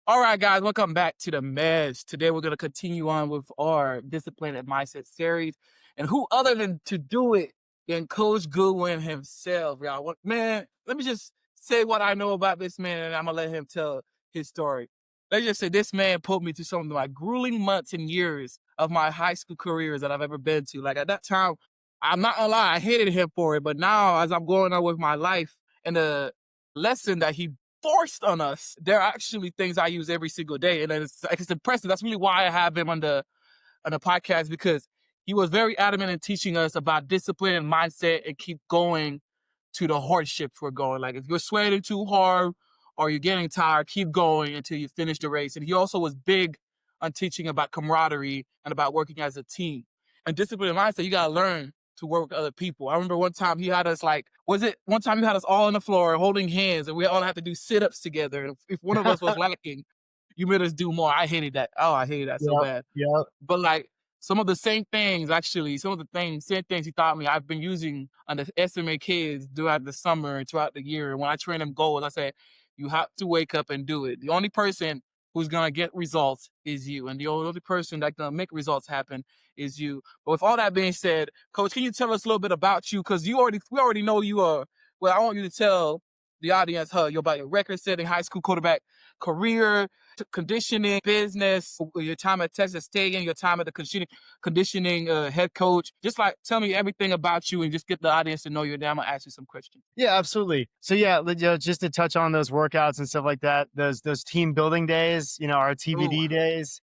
All right, guys, welcome back to the mess. Today, we're going to continue on with our discipline and mindset series. And who other than to do it than Coach Goodwin himself, y'all? Man, let me just say what I know about this man, and I'm going to let him tell his story. Let's just say this man put me through some of my grueling months and years of my high school careers that I've ever been to. Like at that time, I'm not going to lie, I hated him for it. But now, as I'm going on with my life and the lesson that he forced on us, there are actually things I use every single day. And it's impressive. That's really why I have him on the podcast, because he was very adamant in teaching us about discipline and mindset and keep going to the hardships we're going. Like if you're sweating too hard or you're getting tired, keep going until you finish the race. And he also was big on teaching about camaraderie and about working as a team. And discipline and mindset, you gotta learn to work with other people. I remember one time he had us one time he had us all on the floor holding hands and we all had to do sit-ups together. And if one of us was lacking, you made us do more. I hated that. Oh, I hated that so Yep, bad. yep. But like some of the same things, actually, same things he taught me, I've been using on the SMA kids throughout the summer and throughout the year. And when I train them goals, I say, you have to wake up and do it. The only person who's gonna get results is you. And the only person that's gonna make results happen is you. But with all that being said, Coach, can you tell us a little bit about you? Because we already know you are. Well, I want you to tell the audience about your record-setting high school quarterback career, conditioning, business, your time at Texas State, and your time at the conditioning head coach. Just like tell me everything about you and just get the audience to know you. And then I'm gonna ask you some questions. Yeah, absolutely. So yeah, just to touch on those workouts and stuff like that, those team building days, our Ooh. TBD days,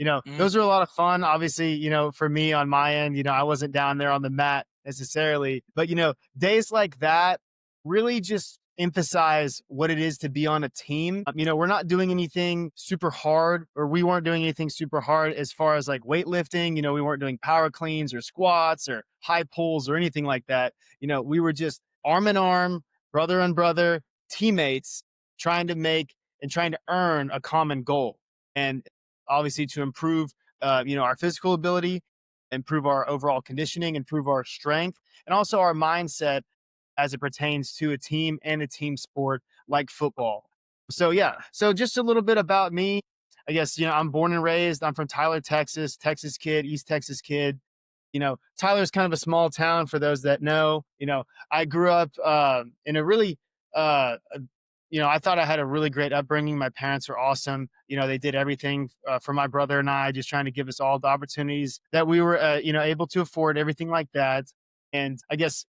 Mm. those are a lot of fun. Obviously, for me on my end, I wasn't down there on the mat necessarily, but days like that really just emphasize what it is to be on a team. We're not doing anything super hard, or we weren't doing anything super hard as far as like weightlifting. We weren't doing power cleans or squats or high pulls or anything like that. We were just arm in arm, brother on brother, teammates trying to make and trying to earn a common goal. And obviously to improve, our physical ability, improve our overall conditioning, improve our strength, and also our mindset as it pertains to a team and a team sport like football. So yeah, so just a little bit about me. I guess, I'm born and raised. I'm from Tyler, Texas, Texas kid, East Texas kid. Tyler's kind of a small town for those that know. I grew up in a really I thought I had a really great upbringing. My parents were awesome. They did everything for my brother and I, just trying to give us all the opportunities that we were, able to afford, everything like that. And I guess,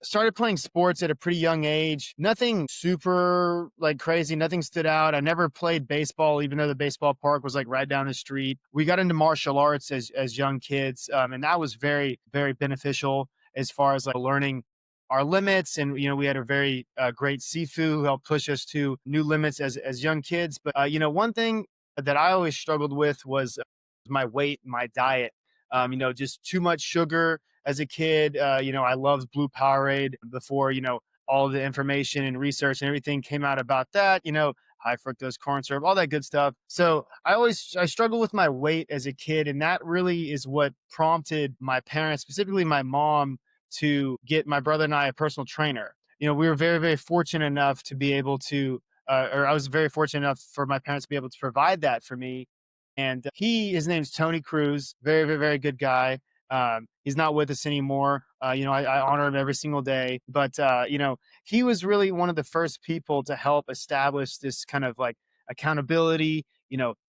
started playing sports at a pretty young age. Nothing super like crazy. Nothing stood out. I never played baseball, even though the baseball park was like right down the street. We got into martial arts as young kids. And that was very, very beneficial as far as like learning our limits. And we had a very great Sifu who helped push us to new limits as young kids. But one thing that I always struggled with was my weight, my diet. Just too much sugar as a kid. I loved Blue Powerade before all the information and research and everything came out about that. High fructose corn syrup, all that good stuff. So I struggled with my weight as a kid, and that really is what prompted my parents, specifically my mom, to get my brother and I a personal trainer. We were very, very fortunate enough to be able to, or I was very fortunate enough for my parents to be able to provide that for me. And his name's Tony Cruz, very, very, very good guy. He's not with us anymore. I honor him every single day, but he was really one of the first people to help establish this kind of like accountability,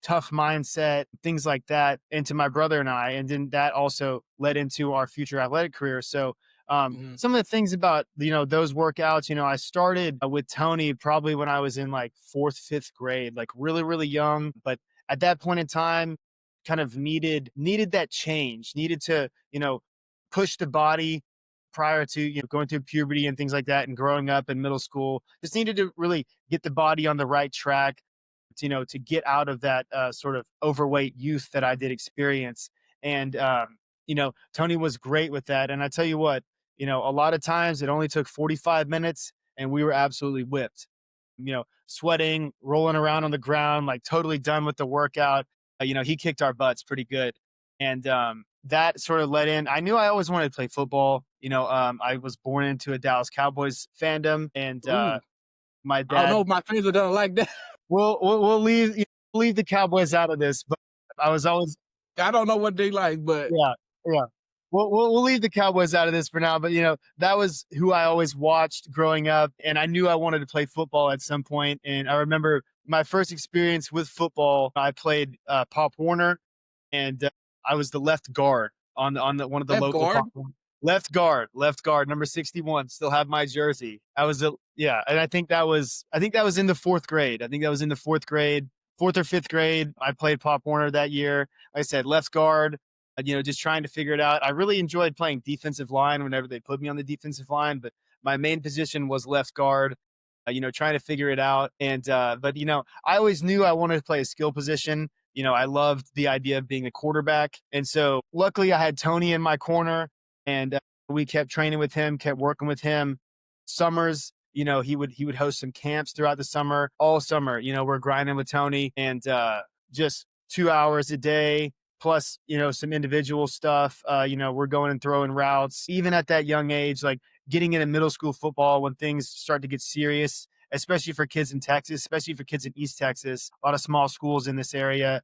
tough mindset, things like that into my brother and I. And then that also led into our future athletic career. So Mm-hmm. some of the things about, those workouts, I started with Tony probably when I was in like fourth, fifth grade, like really, really young. But at that point in time, kind of needed that change, needed to, push the body prior to, going through puberty and things like that and growing up in middle school. Just needed to really get the body on the right track, to get out of that sort of overweight youth that I did experience. And, Tony was great with that. And I tell you what, a lot of times it only took 45 minutes and we were absolutely whipped, sweating, rolling around on the ground, like totally done with the workout. He kicked our butts pretty good. And that sort of led in. I knew I always wanted to play football. I was born into a Dallas Cowboys fandom, and Ooh, my I don't know dad, if my friends are gonna like that. we'll leave the Cowboys out of this, but I was always I don't know what they like, but yeah, yeah. We'll leave the Cowboys out of this for now, but that was who I always watched growing up, and I knew I wanted to play football at some point. And I remember my first experience with football. I played Pop Warner, and I was the left guard on the one of the left local Pop guard. Warner. Left guard, number 61. Still have my jersey. I was a yeah, and I think that was in the fourth grade. I think that was in the fourth grade, fourth or fifth grade. I played Pop Warner that year. Like I said, left guard, just trying to figure it out. I really enjoyed playing defensive line whenever they put me on the defensive line, but my main position was left guard. Trying to figure it out, but I always knew I wanted to play a skill position. I loved the idea of being a quarterback, and so luckily I had Tony in my corner, and we kept training with him, kept working with him. Summers, he would host some camps throughout the summer, all summer. We're grinding with Tony, and just 2 hours a day plus some individual stuff. We're going and throwing routes even at that young age, like getting into middle school football when things start to get serious, especially for kids in Texas, especially for kids in East Texas. A lot of small schools in this area,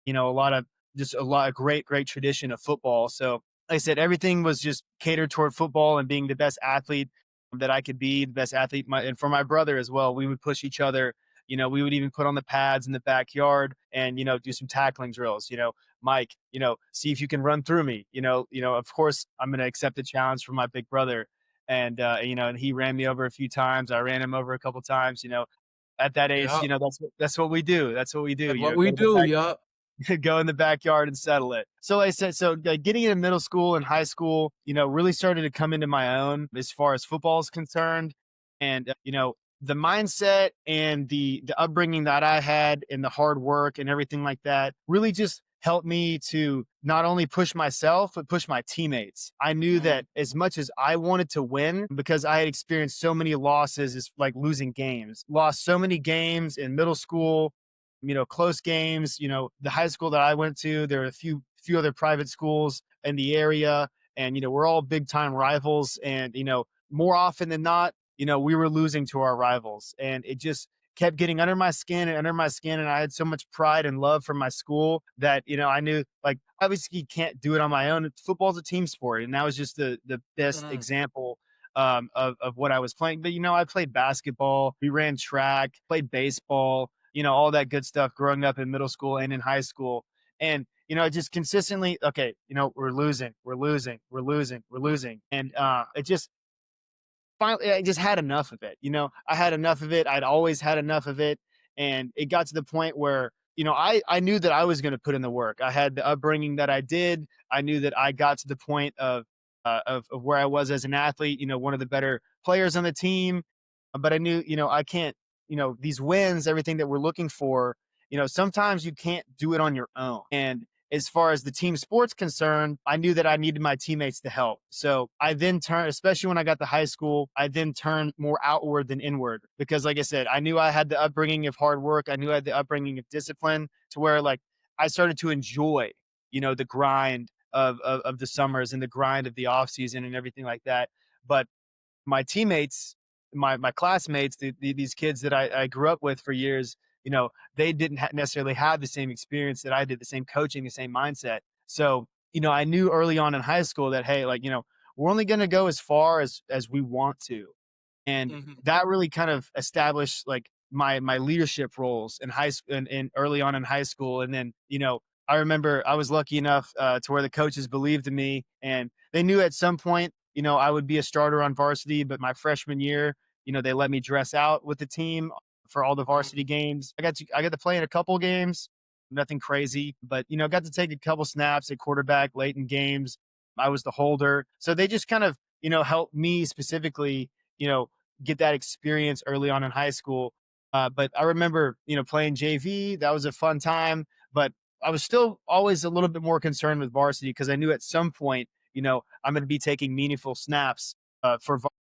a lot of great tradition of football. So like I said, everything was just catered toward football and being the best athlete that I could be, the best athlete. And for my brother as well, we would push each other. We would even put on the pads in the backyard and do some tackling drills. Mike, see if you can run through me. Of course, I'm going to accept the challenge from my big brother, and he ran me over a few times. I ran him over a couple times. At that age, Yeah, that's what we do. That's what we do. that's what Go we to the do. back, Yup. go in the backyard and settle it. So like I said, getting into middle school and high school, really started to come into my own as far as football is concerned. And, the mindset and the upbringing that I had and the hard work and everything like that really just helped me to not only push myself, but push my teammates. I knew that Mhm. as much as I wanted to win, because I had experienced so many losses, is like losing games, lost so many games in middle school, close games. The high school that I went to, there are a few other private schools in the area, and we're all big time rivals. And more often than not, we were losing to our rivals, and it just kept getting under my skin and under my skin. And I had so much pride and love for my school that I knew, like, obviously you can't do it on my own. Football's a team sport, and that was just the best Mhm. example of what I was playing. But I played basketball, we ran track, played baseball, all that good stuff growing up in middle school and in high school. And just consistently, okay, we're losing, we're losing, and it just finally, I just had enough of it. I had enough of it. I'd always had enough of it, and it got to the point where I knew that I was going to put in the work. I had the upbringing that I did. I knew that I got to the point of where I was as an athlete. One of the better players on the team, but I knew I can't. These wins, everything that we're looking for. Sometimes you can't do it on your own, and as far as the team sport's concerned, I knew that I needed my teammates to help. So I then turned, especially when I got to high school, I then turned more outward than inward because, like I said, I knew I had the upbringing of hard work. I knew I had the upbringing of discipline to where, like, I started to enjoy, the grind of the summers and the grind of the off season and everything like that. But my teammates, my classmates, these kids that I grew up with for years, they didn't necessarily have the same experience that I did, the same coaching, the same mindset. So, I knew early on in high school that, hey, like, we're only going to go as far as we want to. And Mhm. that really kind of established, like, my leadership roles in high school and early on in high school. And then, I remember I was lucky enough to where the coaches believed in me, and they knew at some point, I would be a starter on varsity. But my freshman year, they let me dress out with the team for all the Mhm. varsity games. I got to play in a couple games, nothing crazy, but got to take a couple snaps at quarterback late in games. I was the holder, so they just kind of helped me specifically, you know, get that experience early on in high school. But I remember, playing JV. That was a fun time, but I was still always a little bit more concerned with varsity because I knew at some point, I'm going to be taking meaningful snaps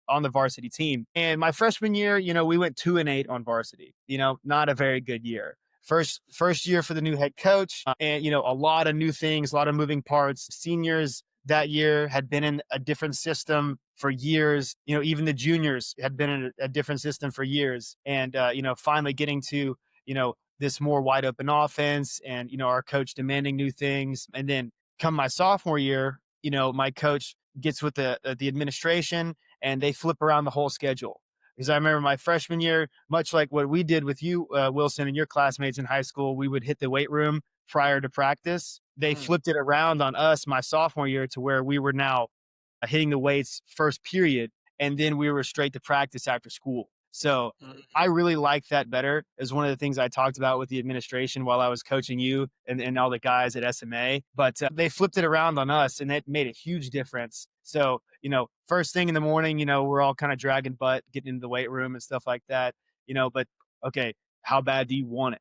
on the varsity team. And my freshman year, we went 2-8 on varsity. Not a very good year. First year for the new head coach, and a lot of new things, a lot of moving parts. Seniors that year had been in a different system for years. Even the juniors had been in a different system for years. And finally getting to this more wide open offense and, our coach demanding new things. And then come my sophomore year, my coach gets with the administration and they flip around the whole schedule. Because I remember my freshman year, much like what we did with you, Wilson, and your classmates in high school, we would hit the weight room prior to practice. They Mm, flipped it around on us my sophomore year to where we were now hitting the weights first period, and then we were straight to practice after school. So I mm, really like that better. Is one of the things I talked about with the administration while I was coaching you and all the guys at SMA. But they flipped it around on us, and it made a huge difference. So first thing in the morning, we're all kind of dragging butt, getting into the weight room and stuff like that. But okay, how bad do you want it?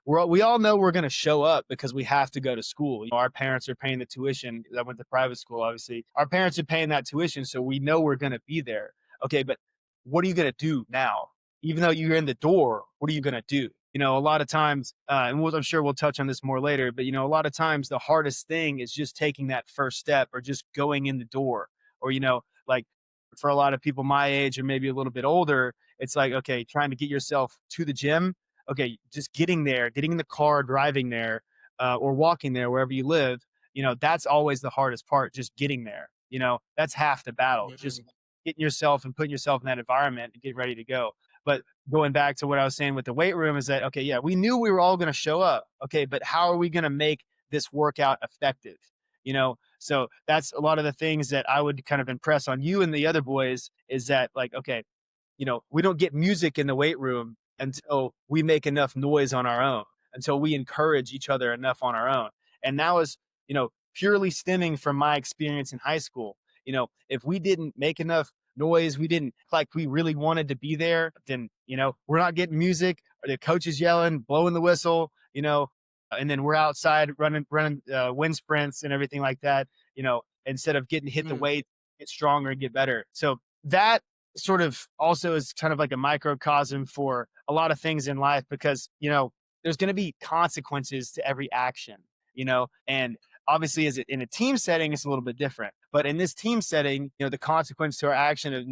We all know we're going to show up because we have to go to school. Our parents are paying the tuition. I went to private school, obviously. Our parents are paying that tuition, so we know we're going to be there. Okay, but what are you going to do now? Even though you're in the door, what are you going to do? A lot of times, and I'm sure we'll touch on this more later, but a lot of times the hardest thing is just taking that first step or just going in the door. Or, like for a lot of people my age or maybe a little bit older, it's like, okay, trying to get yourself to the gym. Okay, just getting there, getting in the car, driving there, or walking there wherever you live, that's always the hardest part, just getting there. That's half the battle, just mm, getting yourself and putting yourself in that environment and get ready to go. But going back to what I was saying with the weight room is that, okay, yeah, we knew we were all going to show up. Okay, but how are we going to make this workout effective? So that's a lot of the things that I would kind of impress on you and the other boys is that, like, okay, we don't get music in the weight room until we make enough noise on our own, until we encourage each other enough on our own. And that was, purely stemming from my experience in high school. If we didn't make enough noise, we didn't like we really wanted to be there, then, we're not getting music or the coach is yelling, blowing the whistle, and then we're outside running wind sprints and everything like that, instead of getting hit the mm, weight, get stronger and get better. So that sort of also is kind of like a microcosm for a lot of things in life because, there's going to be consequences to every action, and obviously as in a team setting, it's a little bit different, but in this team setting, the consequence to our action of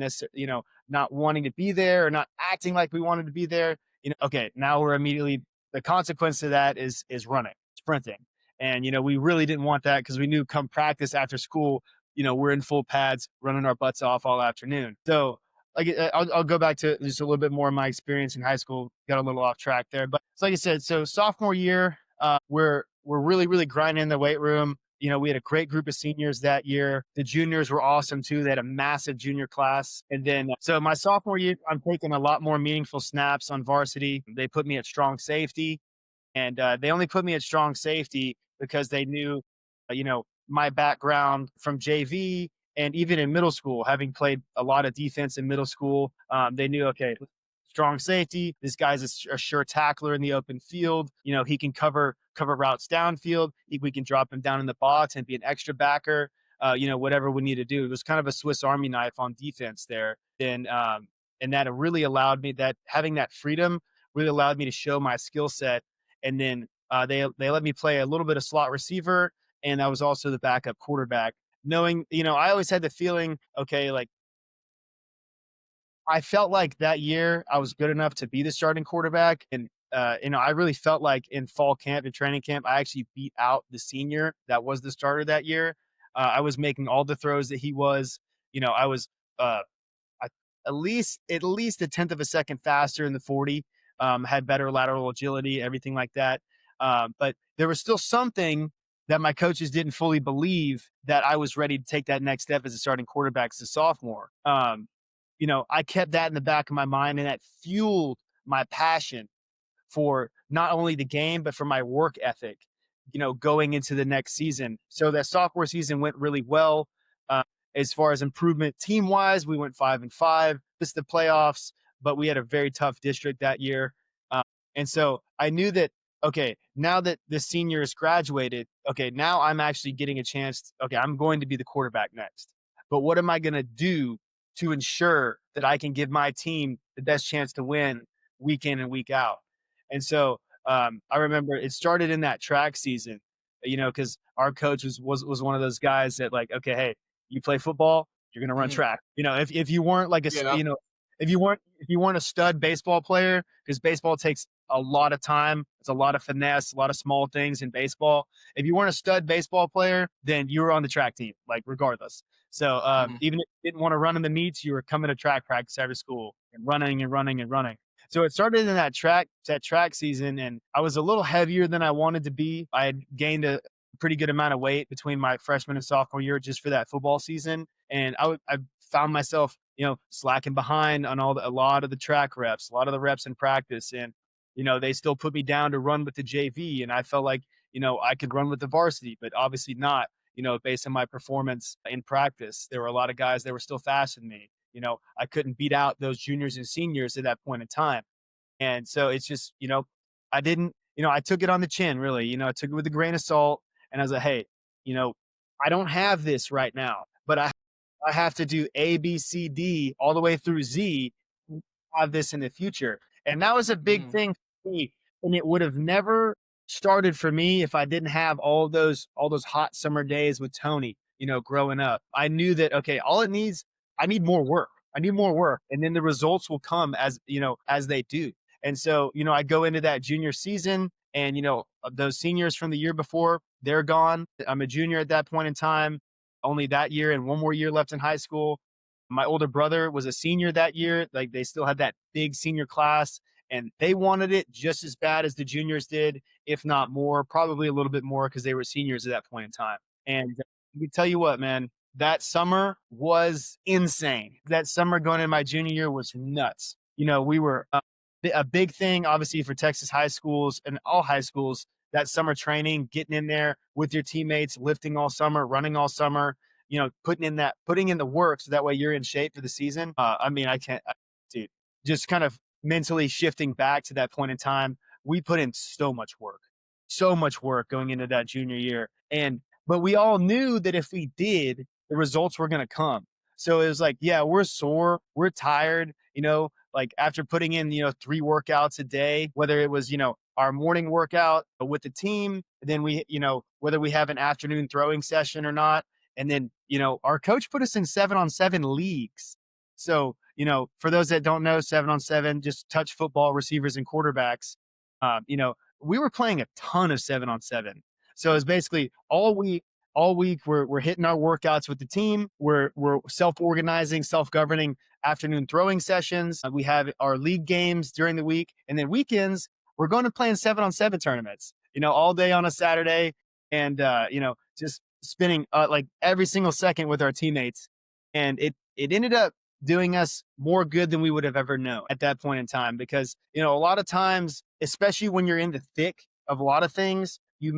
not wanting to be there or not acting like we wanted to be there, okay, now we're immediately, the consequence to that is running, sprinting. And, we really didn't want that because we knew come practice after school, we're in full pads running our butts off all afternoon. So like I'll go back to just a little bit more of my experience in high school. Got a little off track there, but like I said, so sophomore year, we're really really grinding in the weight room. We had a great group of seniors that year. The juniors were awesome too. They had a massive junior class. And then, so my sophomore year, I'm taking a lot more meaningful snaps on varsity. They put me at strong safety. And they only put me at strong safety because they knew, my background from JV and even in middle school, having played a lot of defense in middle school, they knew, okay, strong safety. This guy's a sure tackler in the open field. He can cover routes downfield. We can drop him down in the box and be an extra backer. Whatever we need to do. It was kind of a Swiss Army knife on defense there. And that really allowed me, that having that freedom really allowed me to show my skill set. And then they let me play a little bit of slot receiver, and I was also the backup quarterback. Knowing, I always had the feeling, okay, like I felt like that year I was good enough to be the starting quarterback, and I really felt like in fall camp and training camp, I actually beat out the senior that was the starter that year. I was making all the throws that he was. I was uh, I, at least a tenth of a second faster in the 40. Had better lateral agility, everything like that. But there was still something that my coaches didn't fully believe that I was ready to take that next step as a starting quarterback as a sophomore. I kept that in the back of my mind, and that fueled my passion for not only the game, but for my work ethic, going into the next season. So that sophomore season went really well. Uh, as far as improvement team wise, we went 5-5, missed the playoffs, but we had a very tough district that year. And so I knew that, okay, now that the seniors graduated, okay, now I'm actually getting a chance. Okay, I'm going to be the quarterback next. But what am I going to do to ensure that I can give my team the best chance to win week in and week out? And so I remember it started in that track season, because our coach was one of those guys that, like, okay, hey, you play football, you're gonna run mm. track. If you weren't like Yeah. if you weren't a stud baseball player, because baseball takes a lot of time, it's a lot of finesse, a lot of small things in baseball. If you weren't a stud baseball player, then you were on the track team, like regardless. So Mm, even if you didn't want to run in the meets, you were coming to track practice every school and running and running and running. So it started in that track season, and I was a little heavier than I wanted to be. I had gained a pretty good amount of weight between my freshman and sophomore year just for that football season, and I found myself, slacking behind on a lot of the track reps, a lot of the reps in practice, and they still put me down to run with the JV, and I felt like I could run with the varsity, but obviously not. Based on my performance in practice, there were a lot of guys that were still faster than me. I couldn't beat out those juniors and seniors at that point in time. And so it's just, I didn't, I took it on the chin, really. I took it with a grain of salt. And I was like, hey, you know, I don't have this right now, but I have to do A, B, C, D all the way through Z, have this in the future. And that was a big mm, thing for me. And it would have never started for me if I didn't have all those hot summer days with Tony, growing up. I knew that, okay, all it needs, I need more work. I need more work. And then the results will come as they do. And so, I go into that junior season, and those seniors from the year before, they're gone. I'm a junior at that point in time, only that year and one more year left in high school. My older brother was a senior that year. Like, they still had that big senior class, and they wanted it just as bad as the juniors did, if not more, probably a little bit more, because they were seniors at that point in time. And let me tell you what, man, that summer was insane. That summer going into my junior year was nuts. We were a big thing, obviously, for Texas high schools and all high schools. That summer training, getting in there with your teammates, lifting all summer, running all summer, putting in the work, so that way you're in shape for the season. I mean, dude, just kind of mentally shifting back to that point in time. We put in so much work going into that junior year. But we all knew that if we did, the results were going to come. So it was like, yeah, we're sore, we're tired, like after putting in, 3 workouts a day, whether it was, our morning workout with the team, then whether we have an afternoon throwing session or not. And then, our coach put us in 7-on-7 leagues. So, for those that don't know, 7-on-7, just touch football, receivers and quarterbacks. We were playing a ton of 7-on-7. So it's basically all week we're hitting our workouts with the team. We're self-organizing, self-governing afternoon throwing sessions. We have our league games during the week, and then weekends we're going to playing 7-on-7 tournaments. All day on a Saturday, and just spending like every single second with our teammates. And it ended up doing us more good than we would have ever known at that point in time, because a lot of times, especially when you're in the thick of a lot of things, you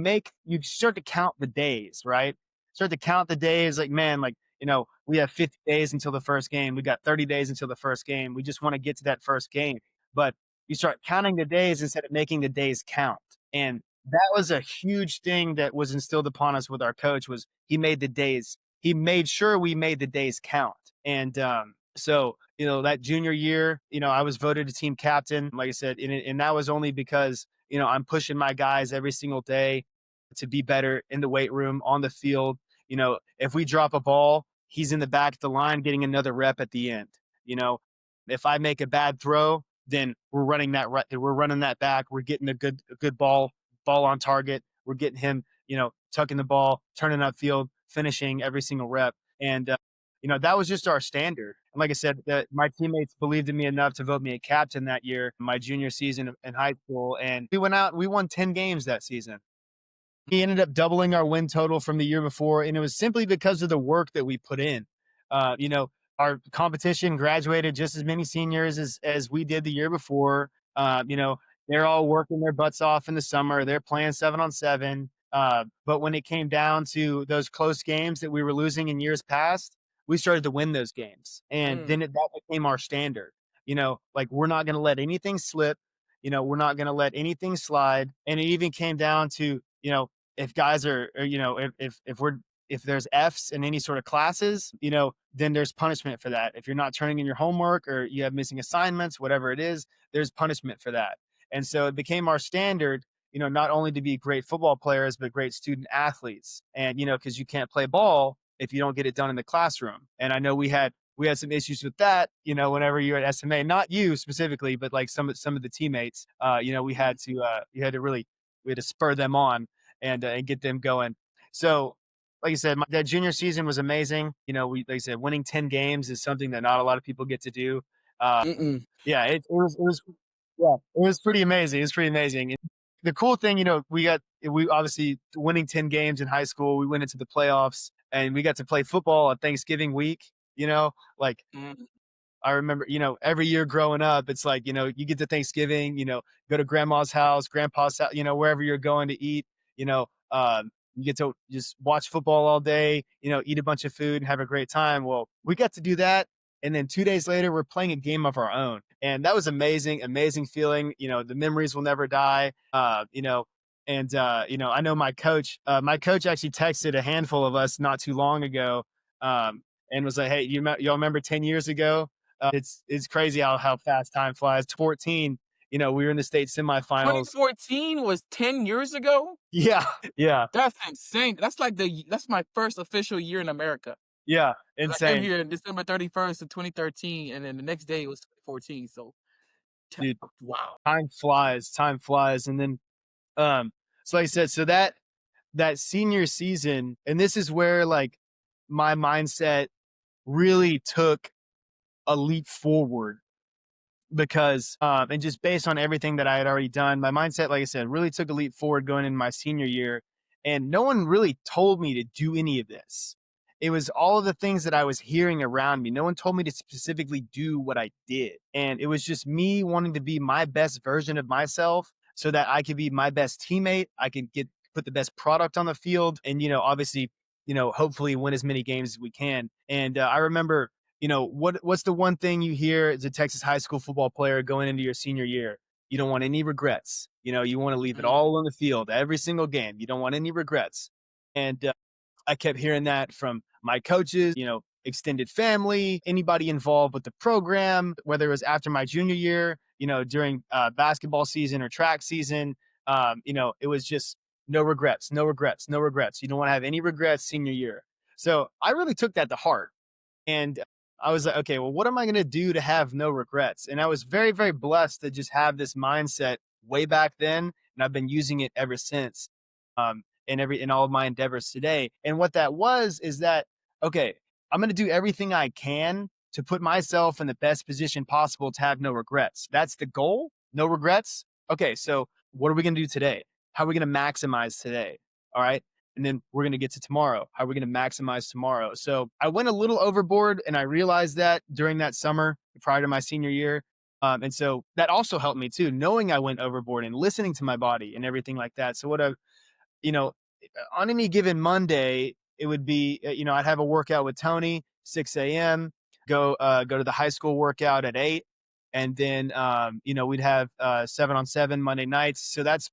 start to count the days, right? Start to count the days, like, man, like, we have 50 days until the first game. We got 30 days until the first game. We just want to get to that first game. But you start counting the days instead of making the days count. And that was a huge thing that was instilled upon us with our coach. Was he made sure we made the days count. And so, that junior year, I was voted a team captain, like I said, and that was only because, I'm pushing my guys every single day to be better in the weight room, on the field. If we drop a ball, he's in the back of the line getting another rep at the end. You know, if I make a bad throw, then we're running that back. We're getting a good ball on target. We're getting him, tucking the ball, turning upfield, finishing every single rep. And that was just our standard. And like I said, my teammates believed in me enough to vote me a captain that year, my junior season in high school. And we won 10 games that season. We ended up doubling our win total from the year before, and it was simply because of the work that we put in. Our competition graduated just as many seniors as we did the year before. They're all working their butts off in the summer. They're playing 7-on-7. But when it came down to those close games that we were losing in years past, we started to win those games, and mm, then that became our standard. Like, we're not going to let anything slip. We're not going to let anything slide. And it even came down to, if guys are if there's F's in any sort of classes, then there's punishment for that. If you're not turning in your homework, or you have missing assignments, whatever it is, there's punishment for that. And so it became our standard, not only to be great football players, but great student athletes. And, because you can't play ball if you don't get it done in the classroom. And I know we had we had some issues with that, whenever you're at SMA, not you specifically, but like some of the teammates, we had to spur them on and get them going. So, like I said, that junior season was amazing. Like I said, winning 10 games is something that not a lot of people get to do. Uh, Mm-mm. yeah, it was yeah, it was pretty amazing. It was pretty amazing. And the cool thing, we obviously winning 10 games in high school, we went into the playoffs and we got to play football on Thanksgiving week, like Mm. I remember, every year growing up, it's like, you get to Thanksgiving, go to grandma's house, grandpa's house, wherever you're going to eat, you know, you get to just watch football all day, eat a bunch of food and have a great time. Well, we got to do that. And then 2 days later, we're playing a game of our own. And that was amazing, amazing feeling. The memories will never die. I know my coach actually texted a handful of us not too long ago, and was like, hey, y'all remember 10 years ago? It's crazy how fast time flies. 14, we were in the state semifinals. 2014 was 10 years ago? Yeah, yeah, That's insane. That's my first official year in America. yeah, 'Cause I came insane, here December 31st of 2013, and then the next day was 2014. So, dude. wow. Time flies, and then so like I said, so that senior season, and this is where like my mindset really took a leap forward because and just based on everything that I had already done, my mindset, like I said, really took a leap forward going into my senior year. And no one really told me to do any of this. It was all of the things that I was hearing around me. No one told me to specifically do what I did. And it was just me wanting to be my best version of myself so that I could be my best teammate. I could put the best product on the field and, obviously, hopefully win as many games as we can. And I remember what's the one thing you hear as a Texas high school football player going into your senior year? You don't want any regrets. You want to leave it Mhm. all on the field every single game. You don't want any regrets. And I kept hearing that from my coaches, extended family, anybody involved with the program, whether it was after my junior year, during basketball season or track season. It was just no regrets, no regrets, no regrets. You don't want to have any regrets senior year. So I really took that to heart. And I was like, okay, well, what am I going to do to have no regrets? And I was very, very blessed to just have this mindset way back then. And I've been using it ever since in all of my endeavors today. And what that was is that, okay, I'm going to do everything I can to put myself in the best position possible to have no regrets. That's the goal. No regrets. Okay, so what are we going to do today? How are we going to maximize today? All right. And then we're going to get to tomorrow. How are we going to maximize tomorrow? So I went a little overboard and I realized that during that summer prior to my senior year. And so that also helped me too, knowing I went overboard and listening to my body and everything like that. So you know, on any given Monday, it would be, I'd have a workout with Tony, 6 a.m., go to the high school workout at 8. And then, we'd have 7-on-7 Monday nights. So that's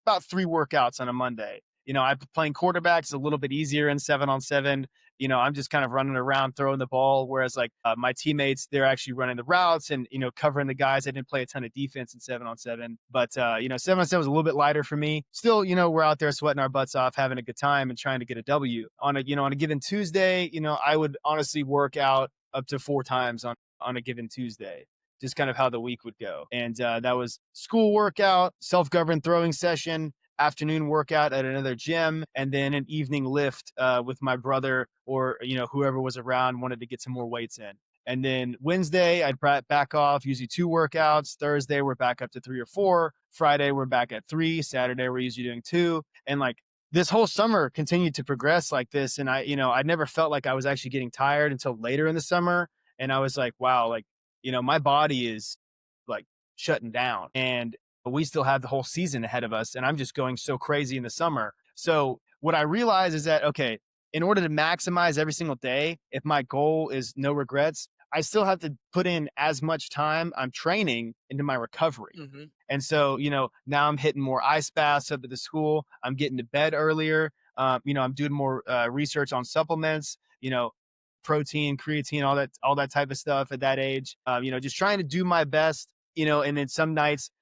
about 3 workouts on a Monday. I playing quarterback is a little bit easier in 7-on-7. I'm just kind of running around throwing the ball, whereas like my teammates, they're actually running the routes and covering the guys. I didn't play a ton of defense in 7-on-7, but 7-on-7 was a little bit lighter for me. Still, we're out there sweating our butts off, having a good time and trying to get a W. On a given Tuesday, I would honestly work out up to 4 times on a given Tuesday, just kind of how the week would go. And that was school workout, self-governed throwing session, afternoon workout at another gym, and then an evening lift with my brother or whoever was around wanted to get some more weights in. And then Wednesday, I'd back off, usually 2 workouts. Thursday, we're back up to 3 or 4. Friday, we're back at 3. Saturday, we're usually doing 2. And like this whole summer continued to progress like this. And I never felt like I was actually getting tired until later in the summer. And I was like, wow, like, my body is like shutting down and we still have the whole season ahead of us. And I'm just going so crazy in the summer. So what I realize is that, okay, in order to maximize every single day, if my goal is no regrets, I still have to put in as much time I'm training into my recovery. Mhm. And so, now I'm hitting more ice baths up at the school. I'm getting to bed earlier. I'm doing more research on supplements, protein, creatine, all that type of stuff at that age. Just trying to do my best, and then some nights,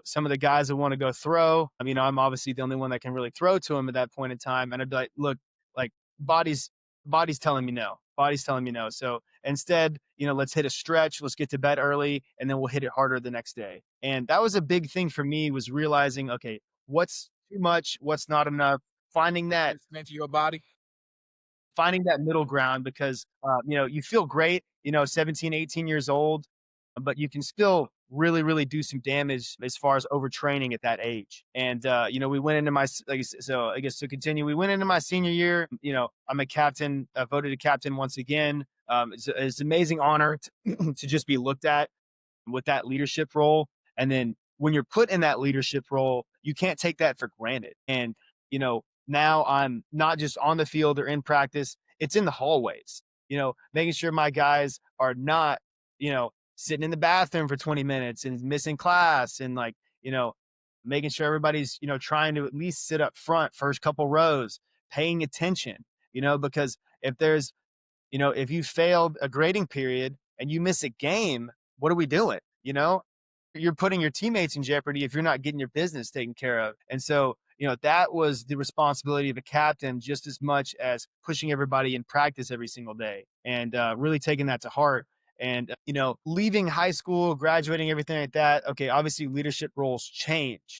some of the guys that want to go throw, I'm obviously the only one that can really throw to them at that point in time. And I'd be like, look, like body's telling me no. Body's telling me no. So Instead, let's hit a stretch, let's get to bed early, and then we'll hit it harder the next day. And that was a big thing for me, was realizing, okay, what's too much, what's not enough, finding that Listening to your body. finding that middle ground, because you feel great, 17, 18 years old, but you can still really do some damage as far as overtraining at that age. And we went into so I guess to continue, we went into my senior year. I'm a captain, voted a captain once again. It's an amazing honor to just be looked at with that leadership role. And then when you're put in that leadership role, you can't take that for granted. And, now I'm not just on the field or in practice, it's in the hallways, making sure my guys are not, sitting in the bathroom for 20 minutes and missing class, and like, making sure everybody's, trying to at least sit up front, first couple rows, paying attention, because if you failed a grading period and you miss a game, what are we doing? You're putting your teammates in jeopardy if you're not getting your business taken care of. And so, that was the responsibility of a captain just as much as pushing everybody in practice every single day, and really taking that to heart. And, leaving high school, graduating, everything like that. Okay. Obviously leadership roles change,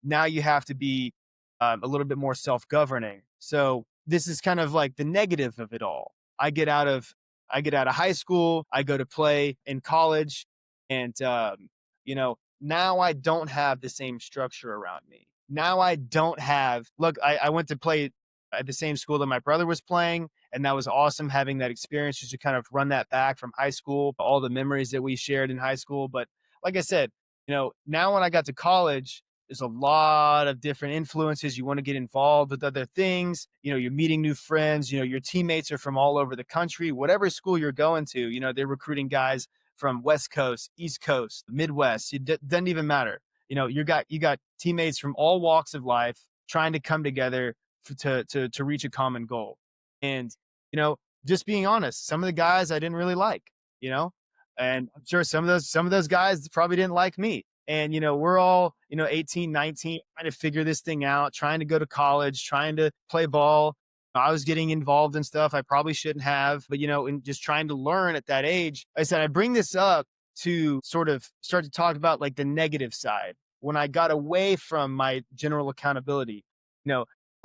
now you have to be a little bit more self-governing. So this is kind of like the negative of it all. I get out of high school, I go to play in college, and now I don't have the same structure around me. Now I don't have look, I went to play at the same school that my brother was playing, and that was awesome having that experience, just to kind of run that back from high school, all the memories that we shared in high school. But like I said, now when I got to college, there's a lot of different influences. You want to get involved with other things. You're meeting new friends. Your teammates are from all over the country. Whatever school you're going to, they're recruiting guys from West Coast, East Coast, Midwest. It doesn't even matter. You got teammates from all walks of life trying to come together to reach a common goal. And you know, just being honest, some of the guys I didn't really like. You know, and I'm sure some of those guys probably didn't like me. And we're all 18, 19, trying to figure this thing out, trying to go to college, trying to play ball. I was getting involved in stuff I probably shouldn't have, but and just trying to learn at that age. I said I bring this up to sort of start to talk about like the negative side. When I got away from my general accountability,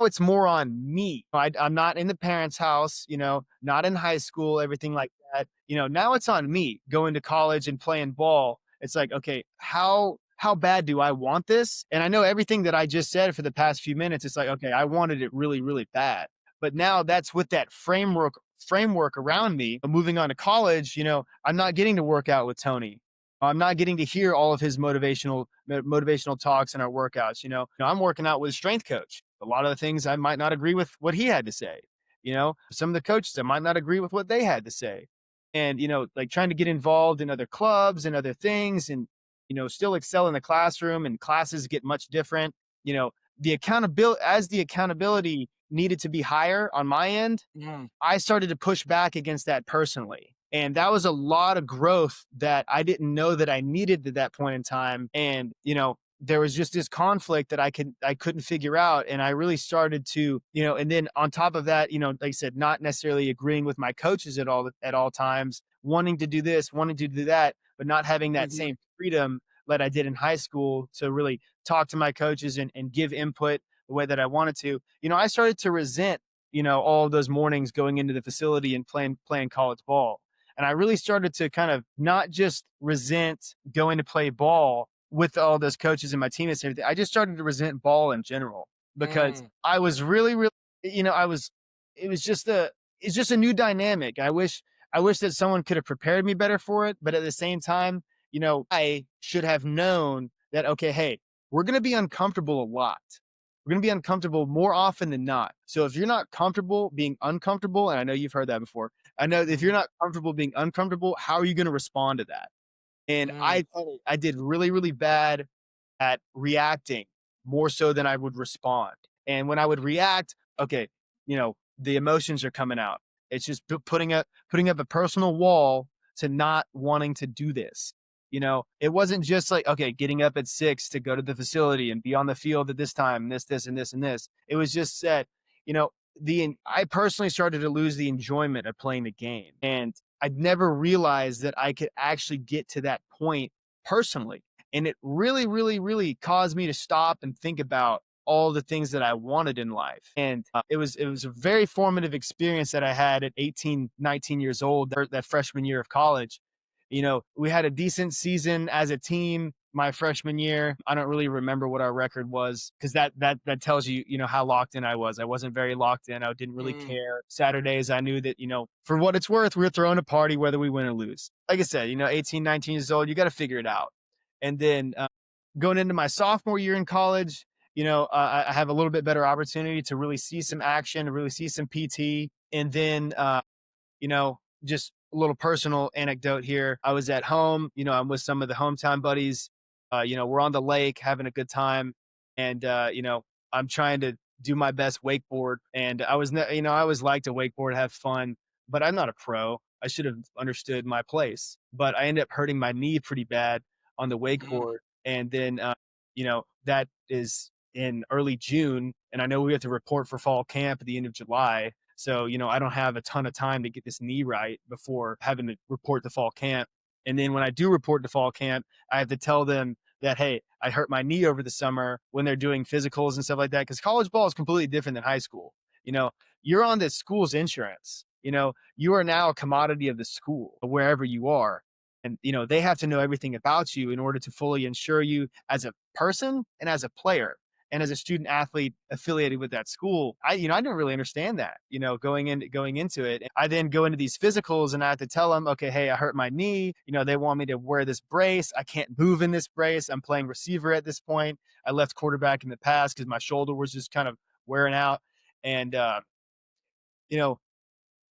it's more on me. I'm not in the parents' house, not in high school, everything like that. Now it's on me going to college and playing ball. It's like, okay, how bad do I want this? And I know everything that I just said for the past few minutes. It's like, okay, I wanted it really, really bad. But now that's with that framework around me. Moving on to college, I'm not getting to work out with Tony. I'm not getting to hear all of his motivational talks in our workouts. I'm working out with a strength coach. A lot of the things I might not agree with what he had to say. Some of the coaches I might not agree with what they had to say. And like trying to get involved in other clubs and other things, and still excel in the classroom, and classes get much different. The accountability needed to be higher on my end. Mm. I started to push back against that personally. And that was a lot of growth that I didn't know that I needed at that point in time. And, there was just this conflict that I couldn't figure out. And I really started to, and then on top of that, like I said, not necessarily agreeing with my coaches at all times, wanting to do this, wanting to do that, but not having that Mhm. same freedom that I did in high school to really talk to my coaches and give input the way that I wanted to. I started to resent, all of those mornings going into the facility and playing college ball. And I really started to kind of not just resent going to play ball with all those coaches and my teammates and everything. I just started to resent ball in general, because Mm. I was really, really, it was just it's just a new dynamic. I wish that someone could have prepared me better for it. But at the same time, I should have known that, okay, hey, we're going to be uncomfortable a lot. We're going to be uncomfortable more often than not. So if you're not comfortable being uncomfortable, and I know you've heard that before, I know if you're Mhm. not comfortable being uncomfortable, how are you going to respond to that? And Mm. I did really, really bad at reacting more so than I would respond. And when I would react, okay, the emotions are coming out. It's just putting up a personal wall to not wanting to do this. It wasn't just like, okay, getting up at 6 to go to the facility and be on the field at this time, this, and this, and this. It was just that, I personally started to lose the enjoyment of playing the game. And I'd never realized that I could actually get to that point personally. And it really, really, really caused me to stop and think about all the things that I wanted in life. And it was a very formative experience that I had at 18, 19 years old, that freshman year of college. We had a decent season as a team my freshman year. I don't really remember what our record was because that tells you, how locked in I was. I wasn't very locked in. I didn't really Mm, care. Saturdays, I knew that, for what it's worth, we were throwing a party whether we win or lose. Like I said, 18, 19 years old, you got to figure it out. And then going into my sophomore year in college, I have a little bit better opportunity to really see some action, to really see some PT. And then just a little personal anecdote here. I was at home, I'm with some of the hometown buddies. We're on the lake having a good time. And, I'm trying to do my best wakeboard. And I always like to wakeboard, have fun, but I'm not a pro. I should have understood my place. But I ended up hurting my knee pretty bad on the mm, wakeboard. And then, that is in early June. And I know we have to report for fall camp at the end of July. So, I don't have a ton of time to get this knee right before having to report to fall camp. And then when I do report to fall camp, I have to tell them that, hey, I hurt my knee over the summer when they're doing physicals and stuff like that. Cause college ball is completely different than high school. You know, you're on the school's insurance. You are now a commodity of the school wherever you are. And, they have to know everything about you in order to fully insure you as a person and as a player and as a student athlete affiliated with that school. I didn't really understand that, going into it. I then go into these physicals and I have to tell them, okay, hey, I hurt my knee. They want me to wear this brace. I can't move in this brace. I'm playing receiver at this point. I left quarterback in the past because my shoulder was just kind of wearing out. And, you know,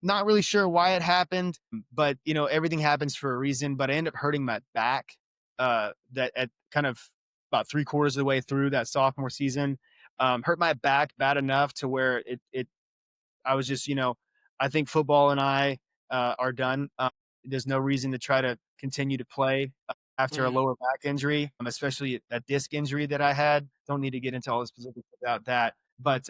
not really sure why it happened, but everything happens for a reason. But I ended up hurting my back. That at kind of about 3/4 of the way through that sophomore season, hurt my back bad enough to where it I was just, I think football and I are done. There's no reason to try to continue to play after a mm, lower back injury, especially a disc injury that I had. Don't need to get into all the specifics about that. But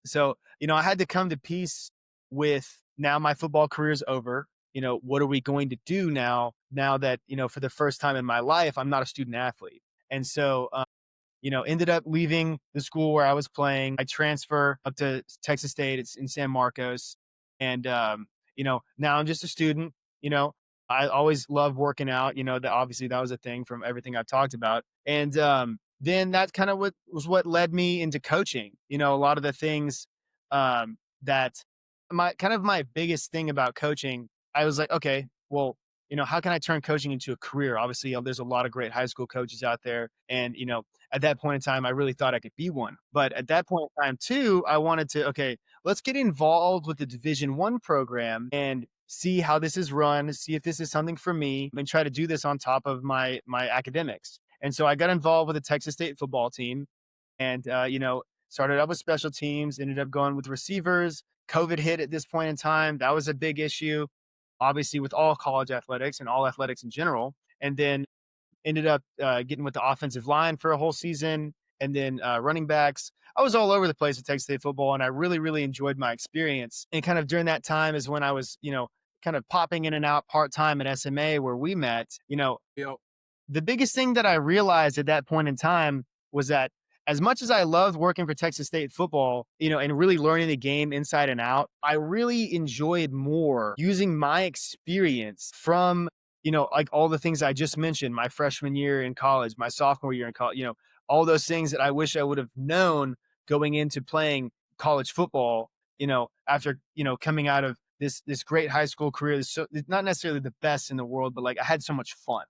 so, I had to come to peace with now my football career is over. What are we going to do now? Now that, for the first time in my life, I'm not a student athlete. And so, ended up leaving the school where I was playing. I transfer up to Texas State. It's in San Marcos. And, now I'm just a student. I always love working out. That obviously that was a thing from everything I've talked about. And then that kind of what led me into coaching. A lot of the things that my biggest thing about coaching, I was like, okay, well, how can I turn coaching into a career? Obviously, there's a lot of great high school coaches out there. And, at that point in time, I really thought I could be one. But at that point in time, too, I wanted to, okay, let's get involved with the Division 1 program and see how this is run, see if this is something for me, and try to do this on top of my academics. And so I got involved with the Texas State football team, and started out with special teams, ended up going with receivers. COVID hit at this point in time. That was a big issue, obviously, with all college athletics and all athletics in general. And then ended up getting with the offensive line for a whole season, and then running backs. I was all over the place with Texas State football, and I really, really enjoyed my experience. And kind of during that time is when I was, kind of popping in and out part time at SMA where we met. yep, The biggest thing that I realized at that point in time was that as much as I loved working for Texas State football, and really learning the game inside and out, I really enjoyed more using my experience from, like all the things I just mentioned, my freshman year in college, my sophomore year in college, all those things that I wish I would have known going into playing college football, after, coming out of this great high school career. So it's not necessarily the best in the world, but like I had so much fun,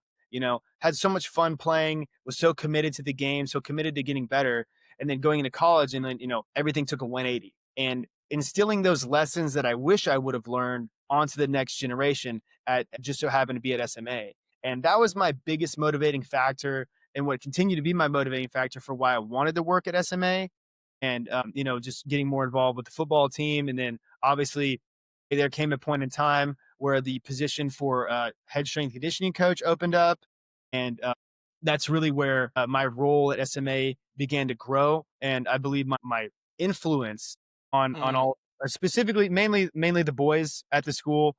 had so much fun playing, was so committed to the game, so committed to getting better. And then going into college, and then, everything took a 180. And instilling those lessons that I wish I would have learned onto the next generation at just so happened to be at SMA. And that was my biggest motivating factor, and what continued to be my motivating factor for why I wanted to work at SMA. And, just getting more involved with the football team. And then obviously there came a point in time where the position for head strength conditioning coach opened up. And that's really where my role at SMA began to grow. And I believe my influence on mm, all, specifically, mainly the boys at the school,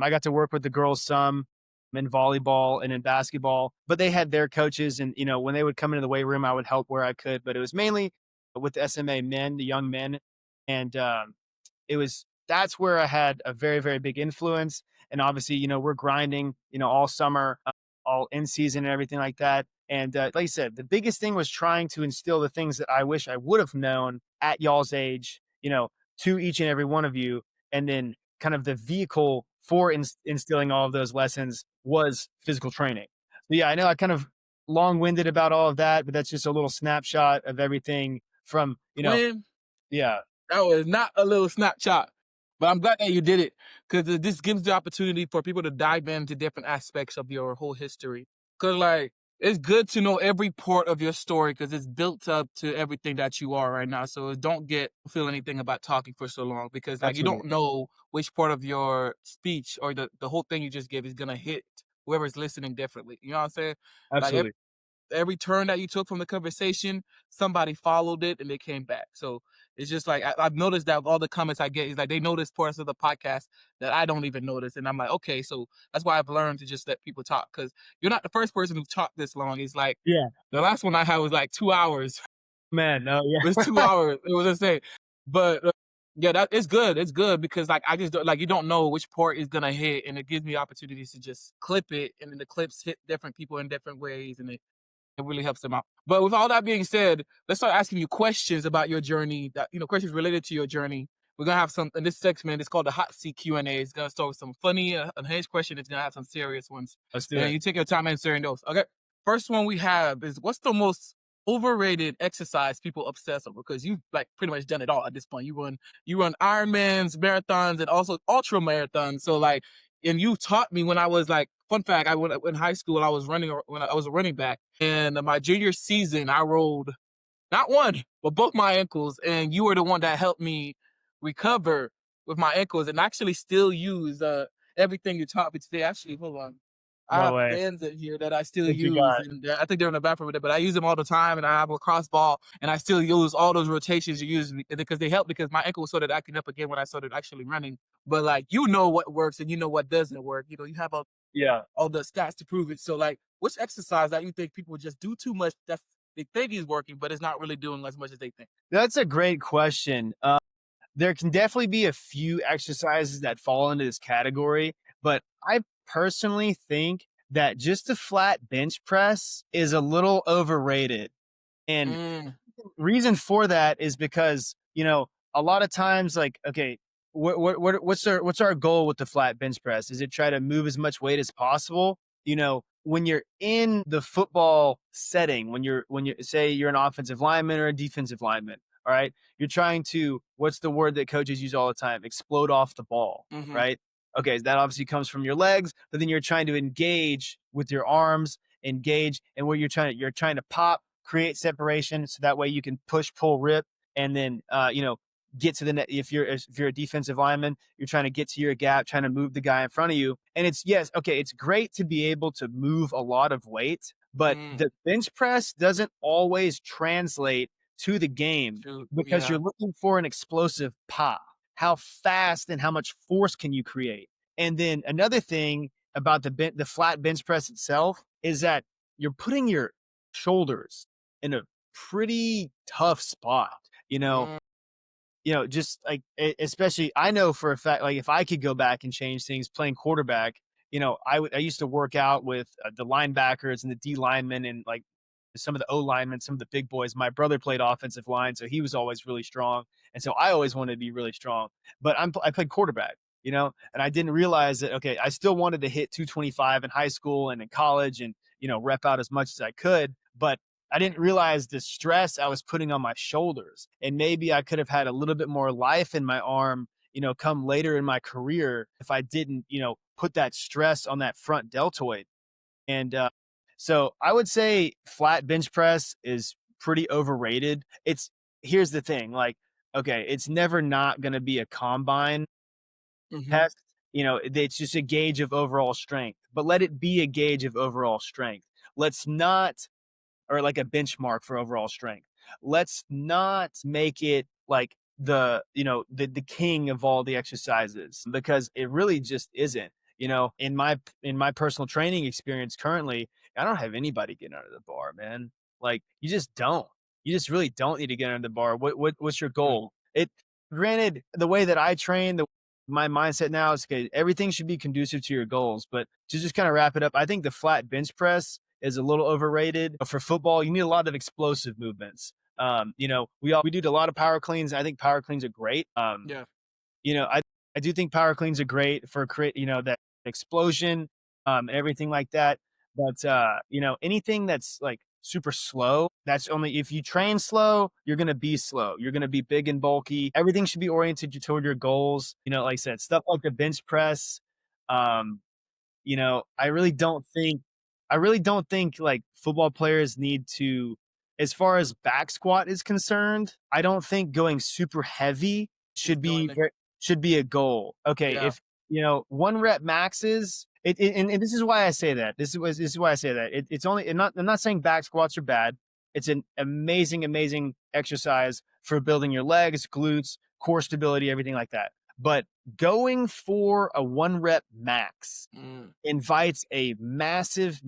I got to work with the girls some in volleyball and in basketball, but they had their coaches. And, when they would come into the weight room, I would help where I could, but it was mainly with the SMA men, the young men. And that's where I had a very, very big influence. And obviously, we're grinding, all summer, all in season and everything like that. And like I said, the biggest thing was trying to instill the things that I wish I would have known at y'all's age, to each and every one of you. And then kind of the vehicle for instilling all of those lessons was physical training. So yeah, I know I kind of long-winded about all of that, but that's just a little snapshot of everything from, Quinn, yeah, that was not a little snapshot, but I'm glad that you did it because this gives the opportunity for people to dive into different aspects of your whole history. Because, like, it's good to know every part of your story because it's built up to everything that you are right now. So don't feel anything about talking for so long because, like, you absolutely. don't know which part of your speech or the whole thing you just gave is going to hit whoever's listening differently. You know what I'm saying? Like, Absolutely. every turn that you took from the conversation, somebody followed it and they came back. So it's just like I've noticed that all the comments I get is like they notice parts of the podcast that I don't even notice, and I'm like, okay, so that's why I've learned to just let people talk because you're not the first person who's talked this long. It's like Yeah, the last one I had was like 2 hours. man. No, It was yeah. 2 hours. It was insane, but. Yeah, that it's good. It's good because like I just don't, like you don't know which part is gonna hit, and it gives me opportunities to just clip it, and then the clips hit different people in different ways, and it really helps them out. But with all that being said, let's start asking you questions about your journey. That questions related to your journey. We're gonna have some in this segment. It's called the hot seat Q&A. It's gonna start with some funny, unhinged question. It's gonna have some serious ones, Let's do and it. you take your time answering those. Okay. First one we have is what's the most overrated exercise people obsess over? Because you've like pretty much done it all at this point. You run Ironmans, marathons, and also ultra marathons. So like, and you taught me when I was like, fun fact, I went in high school. I was running when I was a running back, and my junior season, I rolled not one, but both my ankles. And you were the one that helped me recover with my ankles and actually still use everything you taught me today. Actually, hold on. I No have way. bands in here that I still What you use, got? and I think they're in the bathroom with it, but I use them all the time. And I have a cross ball, and I still use all those rotations you use because they help because my ankle started acting up again when I started actually running. But like, you know what works and you know what doesn't work. You have Yeah. all the stats to prove it. So like, which exercise that you think people just do too much that they think is working, but it's not really doing as much as they think? That's a great question. There can definitely be a few exercises that fall into this category, but I personally think that just a flat bench press is a little overrated. And Mm, reason for that is because a lot of times, like, okay, what's our goal with the flat bench press? Is it try to move as much weight as possible? When you're in the football setting, when you say you're an offensive lineman or a defensive lineman, all right, you're trying to, what's the word that coaches use all the time? Explode off the ball, mm-hmm, right? Okay, that obviously comes from your legs, but then you're trying to engage with your arms, engage, and where you're trying to pop, create separation, so that way you can push, pull, rip, and then get to the net. If you're a defensive lineman, you're trying to get to your gap, trying to move the guy in front of you. And it's, yes, okay, it's great to be able to move a lot of weight, but mm, the bench press doesn't always translate to the game shoot, because yeah, you're looking for an explosive pop. How fast and how much force can you create? And then another thing about the flat bench press itself is that you're putting your shoulders in a pretty tough spot. You know, mm, just like, especially, I know for a fact, like, if I could go back and change things playing quarterback, I used to work out with the linebackers and the D linemen and like some of the O linemen, some of the big boys. My brother played offensive line, so he was always really strong, and so I always wanted to be really strong. But I played quarterback, and I didn't realize that. Okay, I still wanted to hit 225 in high school and in college, and rep out as much as I could, but I didn't realize the stress I was putting on my shoulders. And maybe I could have had a little bit more life in my arm, come later in my career if I didn't, put that stress on that front deltoid. And so I would say flat bench press is pretty overrated. Here's the thing, like, okay, it's never not going to be a combine mm-hmm, test. It's just a gauge of overall strength, but let it be a gauge of overall strength. Let's not, or like a benchmark for overall strength. Let's not make it like the king of all the exercises, because it really just isn't. In my personal training experience currently, I don't have anybody getting under the bar, man. Like, you just don't. You just really don't need to get under the bar. What's your Mm, goal? It Granted, the way that I train, my mindset now is okay, everything should be conducive to your goals. But to just kind of wrap it up, I think the flat bench press is a little overrated. For football, you need a lot of explosive movements. We do a lot of power cleans. I think power cleans are great. yeah. I do think power cleans are great for that explosion, everything like that. But anything that's like super slow, that's only if you train slow, you're gonna be slow. You're gonna be big and bulky. Everything should be oriented toward your goals. Like I said, stuff like the bench press. Um, you know, I really don't think like football players need to, as far as back squat is concerned, I don't think going super heavy He's should doing be it. should be a goal. Okay, Yeah. if one rep maxes and this is why I say that. This is why I say that. It's only I'm not saying back squats are bad. It's an amazing exercise for building your legs, glutes, core stability, everything like that. But going for a one rep max Mm. invites a massive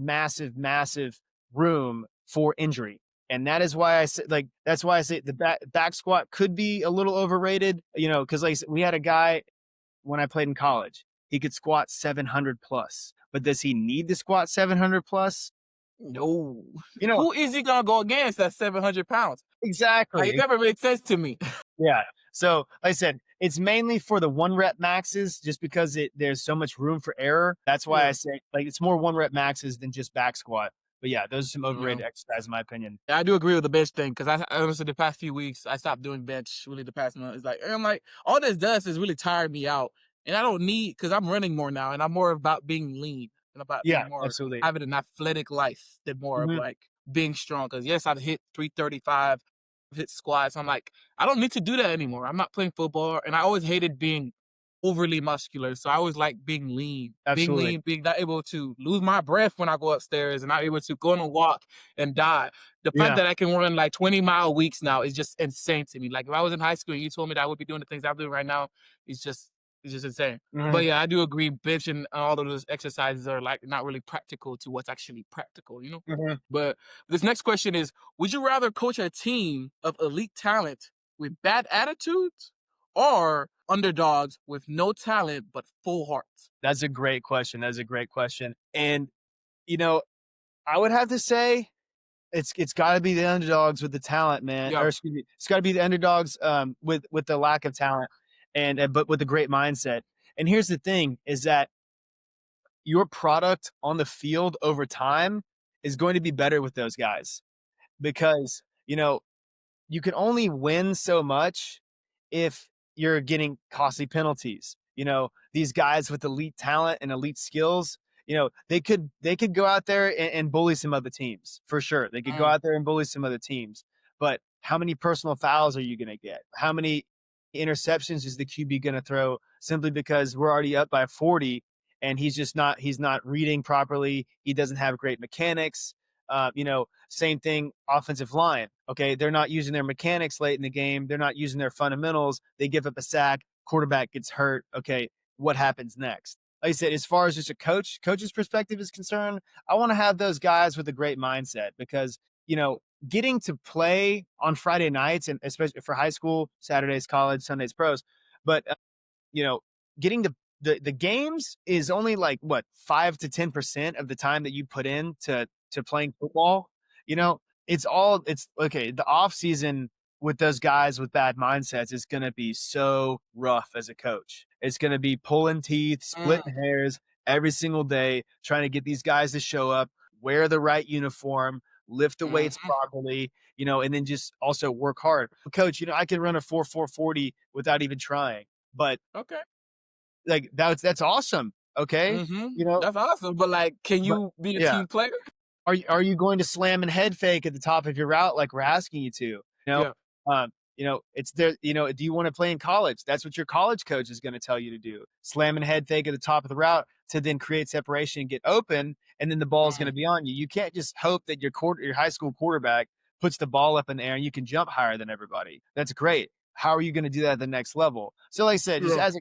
room for injury. And that is why that's why I say the back squat could be a little overrated, because like we had a guy when I played in college, he could squat 700 plus, but does he need to squat 700 plus? No. You know, Who is he gonna go against at 700 pounds? Like, it exactly. never made sense to me. Yeah. So, like I said, it's mainly for the one rep maxes just because there's so much room for error. That's why I Yeah. say like it's more one rep maxes than just back squat. But yeah, those are some Yeah. overrated exercises in my opinion. I do agree with the bench thing because I honestly the past few weeks I stopped doing bench really the past month. It's like and I'm like all this does is really tire me out, and I don't need because I'm running more now, and I'm more about being lean and about Yeah, being more absolutely. having an athletic life than more of Mhm. like being strong. Because yes, I've hit 335, hit squats. I'm like I don't need to do that anymore. I'm not playing football, and I always hated being overly muscular. So I always like Absolutely. being not able to lose my breath when I go upstairs and not able to go on a walk and die. The fact Yeah. that I can run like 20-mile weeks now is just insane to me. Like if I was in high school and you told me that I would be doing the things I'm doing right now, it's just it's just insane. Mhm. But yeah, I do agree. Bench and all of those exercises are like not really practical to what's actually practical. Mhm. But this next question is: would you rather coach a team of elite talent with bad attitudes, or underdogs with no talent but full hearts? That's a great question. That's a great question. And you know, I would have to say it's got to be the underdogs with the talent, man. Yeah. Or excuse me, it's got to be the underdogs with the lack of talent and but with a great mindset. And here's the thing: is that your product on the field over time is going to be better with those guys because you can only win so much if you're getting costly penalties. These guys with elite talent and elite skills, they could go out there and bully some other teams for sure. They could go Mm, out there and bully some other teams. But how many personal fouls are you going to get? How many interceptions is the QB going to throw simply because we're already up by 40 and he's not reading properly. He doesn't have great mechanics. Same thing, offensive line. Okay, they're not using their mechanics late in the game. They're not using their fundamentals. They give up a sack. Quarterback gets hurt. Okay, what happens next? Like I said, as far as just a coach's perspective is concerned, I want to have those guys with a great mindset because getting to play on Friday nights and especially for high school, Saturdays, college, Sundays, pros, but you know, getting the games is only like what 5 to 10% of the time that you put in to playing football. It's okay. The off season with those guys with bad mindsets is going to be so rough as a coach. It's going to be pulling teeth, mm, splitting hairs every single day, trying to get these guys to show up, wear the right uniform, lift the weights mhm. properly, and then just also work hard. Coach, I can run a 4.40 without even trying, but Okay. like that's awesome. Okay. That's awesome. But like, can But you be a yeah. team player? Are you going to slam and head fake at the top of your route like we're asking you to? Yeah. It's there, do you want to play in college? That's what your college coach is going to tell you to do. Slam and head fake at the top of the route to then create separation and get open, and then the ball is going Mm, to be on you. You can't just hope that your high school quarterback puts the ball up in the air and you can jump higher than everybody. That's great. how are you going to do that at the next level? So, like I said, just Yeah. as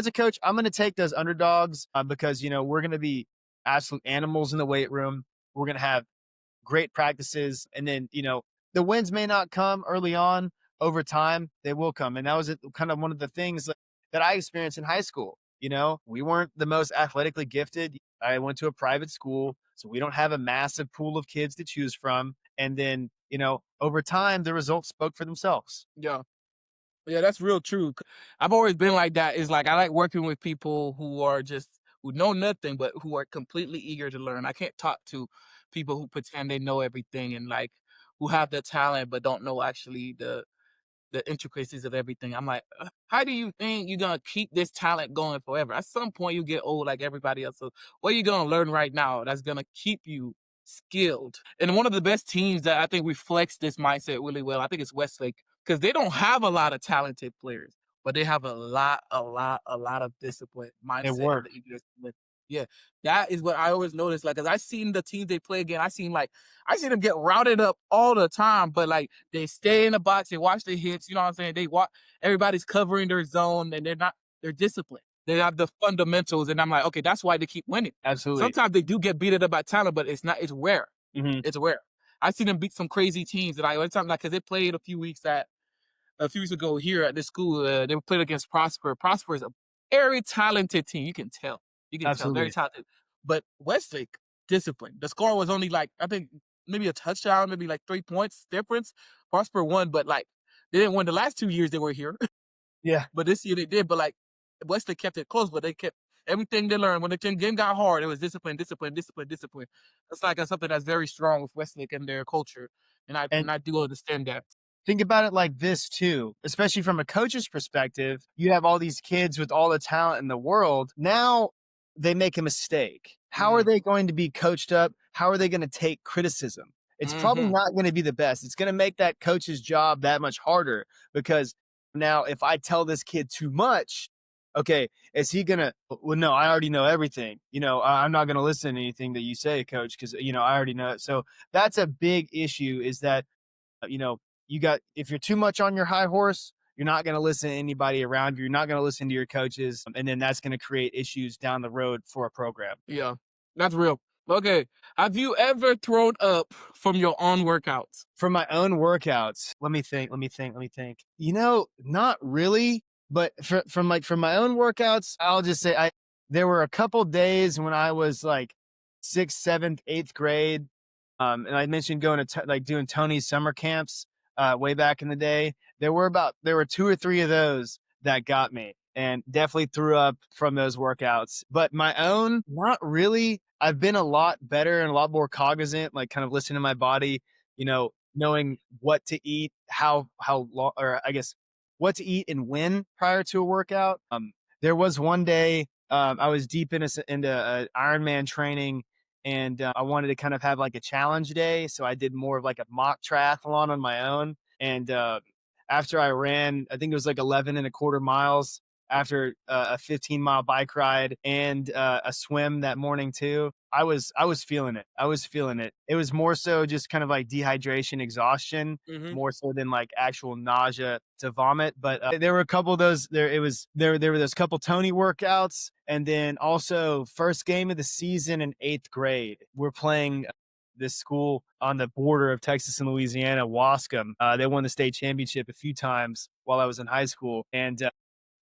a coach, I'm going to take those underdogs because we're going to be absolute animals in the weight room. We're going to have great practices, and then the wins may not come early on. Over time, they will come, and that was kind of one of the things that I experienced in high school. We weren't the most athletically gifted. I went to a private school, so we don't have a massive pool of kids to choose from. And then, over time, the results spoke for themselves. Yeah. Yeah, that's real true. I've always been like that. It's like I like working with people who know nothing, but who are completely eager to learn. I can't talk to people who pretend they know everything and like who have the talent but don't know actually the intricacies of everything. I'm like, how do you think you're gonna keep this talent going forever? At some point, you get old like everybody else. So, what are you gonna learn right now that's gonna keep you skilled? And one of the best teams that I think reflects this mindset really well, I think it's Westlake, because they don't have a lot of talented players, but they have a lot of discipline, It mindset, and worked. the eagerness to win. Yeah, that is what I always notice. Like, cause I seen the teams they play again. I seen them get routed up all the time, but like they stay in the box, they watch the hits. You know what I'm saying? They watch everybody's covering their zone, and they're disciplined. They have the fundamentals, and I'm like, okay, that's why they keep winning. Absolutely. Sometimes they do get beat up by talent, but it's not. It's rare. Hmm. It's rare. I see them beat some crazy teams that I every time like because they played a few weeks ago here at this school. They played against Prosper. Prosper is a very talented team. You can tell. You can tell. Very Absolutely. talented. But Westlake, discipline. The score was only like, I think, maybe a touchdown, maybe like 3 points difference. Prosper won, but like, they didn't win the last 2 years they were here. Yeah. But this year they did. But like, Westlake kept it close, but they kept everything they learned. When the game got hard, it was discipline, discipline, discipline, discipline. That's like something that's very strong with Westlake and their culture. And And I do understand that. think about it like this too, especially from a coach's perspective. You have all these kids with all the talent in the world. Now they make a mistake. How are Mm, they going to be coached up? How are they going to take criticism? It's probably mm-hmm. not going to be the best. It's going to make that coach's job that much harder because now if I tell this kid too much, okay, is he going to, well, no, I already know everything. I'm not going to listen to anything that you say, coach, because, I already know it. So that's a big issue is that you know, if you're too much on your high horse, you're not going to listen to anybody around you. You're not going to listen to your coaches. And then that's going to create issues down the road for a program. Yeah, that's real. Okay. Have you ever thrown up from your own workouts? For my own workouts, let me think. Not really, but from my own workouts, I'll just say there were a couple days when I was like sixth, seventh, eighth grade. And I mentioned going to like doing Tony's summer camps way back in the day. There were two or three of those that got me, and definitely threw up from those workouts. But my own, not really. I've been a lot better and a lot more cognizant, like kind of listening to my body. Knowing what to eat, how long, or I guess what to eat and when prior to a workout. There was one day I was deep into Ironman training, and I wanted to kind of have like a challenge day, so I did more of like a mock triathlon on my own. And after I ran, I think it was like 11 and a quarter miles after a 15-mile bike ride and a swim that morning too. I was feeling it. I was feeling it. It was more so just kind of like dehydration, exhaustion, Mm-hmm. more so than like actual nausea to vomit. But there were a couple of those. There were those couple Tony workouts, and then also first game of the season in eighth grade. We're playing this school on the border of Texas and Louisiana, Wascom. They won the state championship a few times while I was in high school, and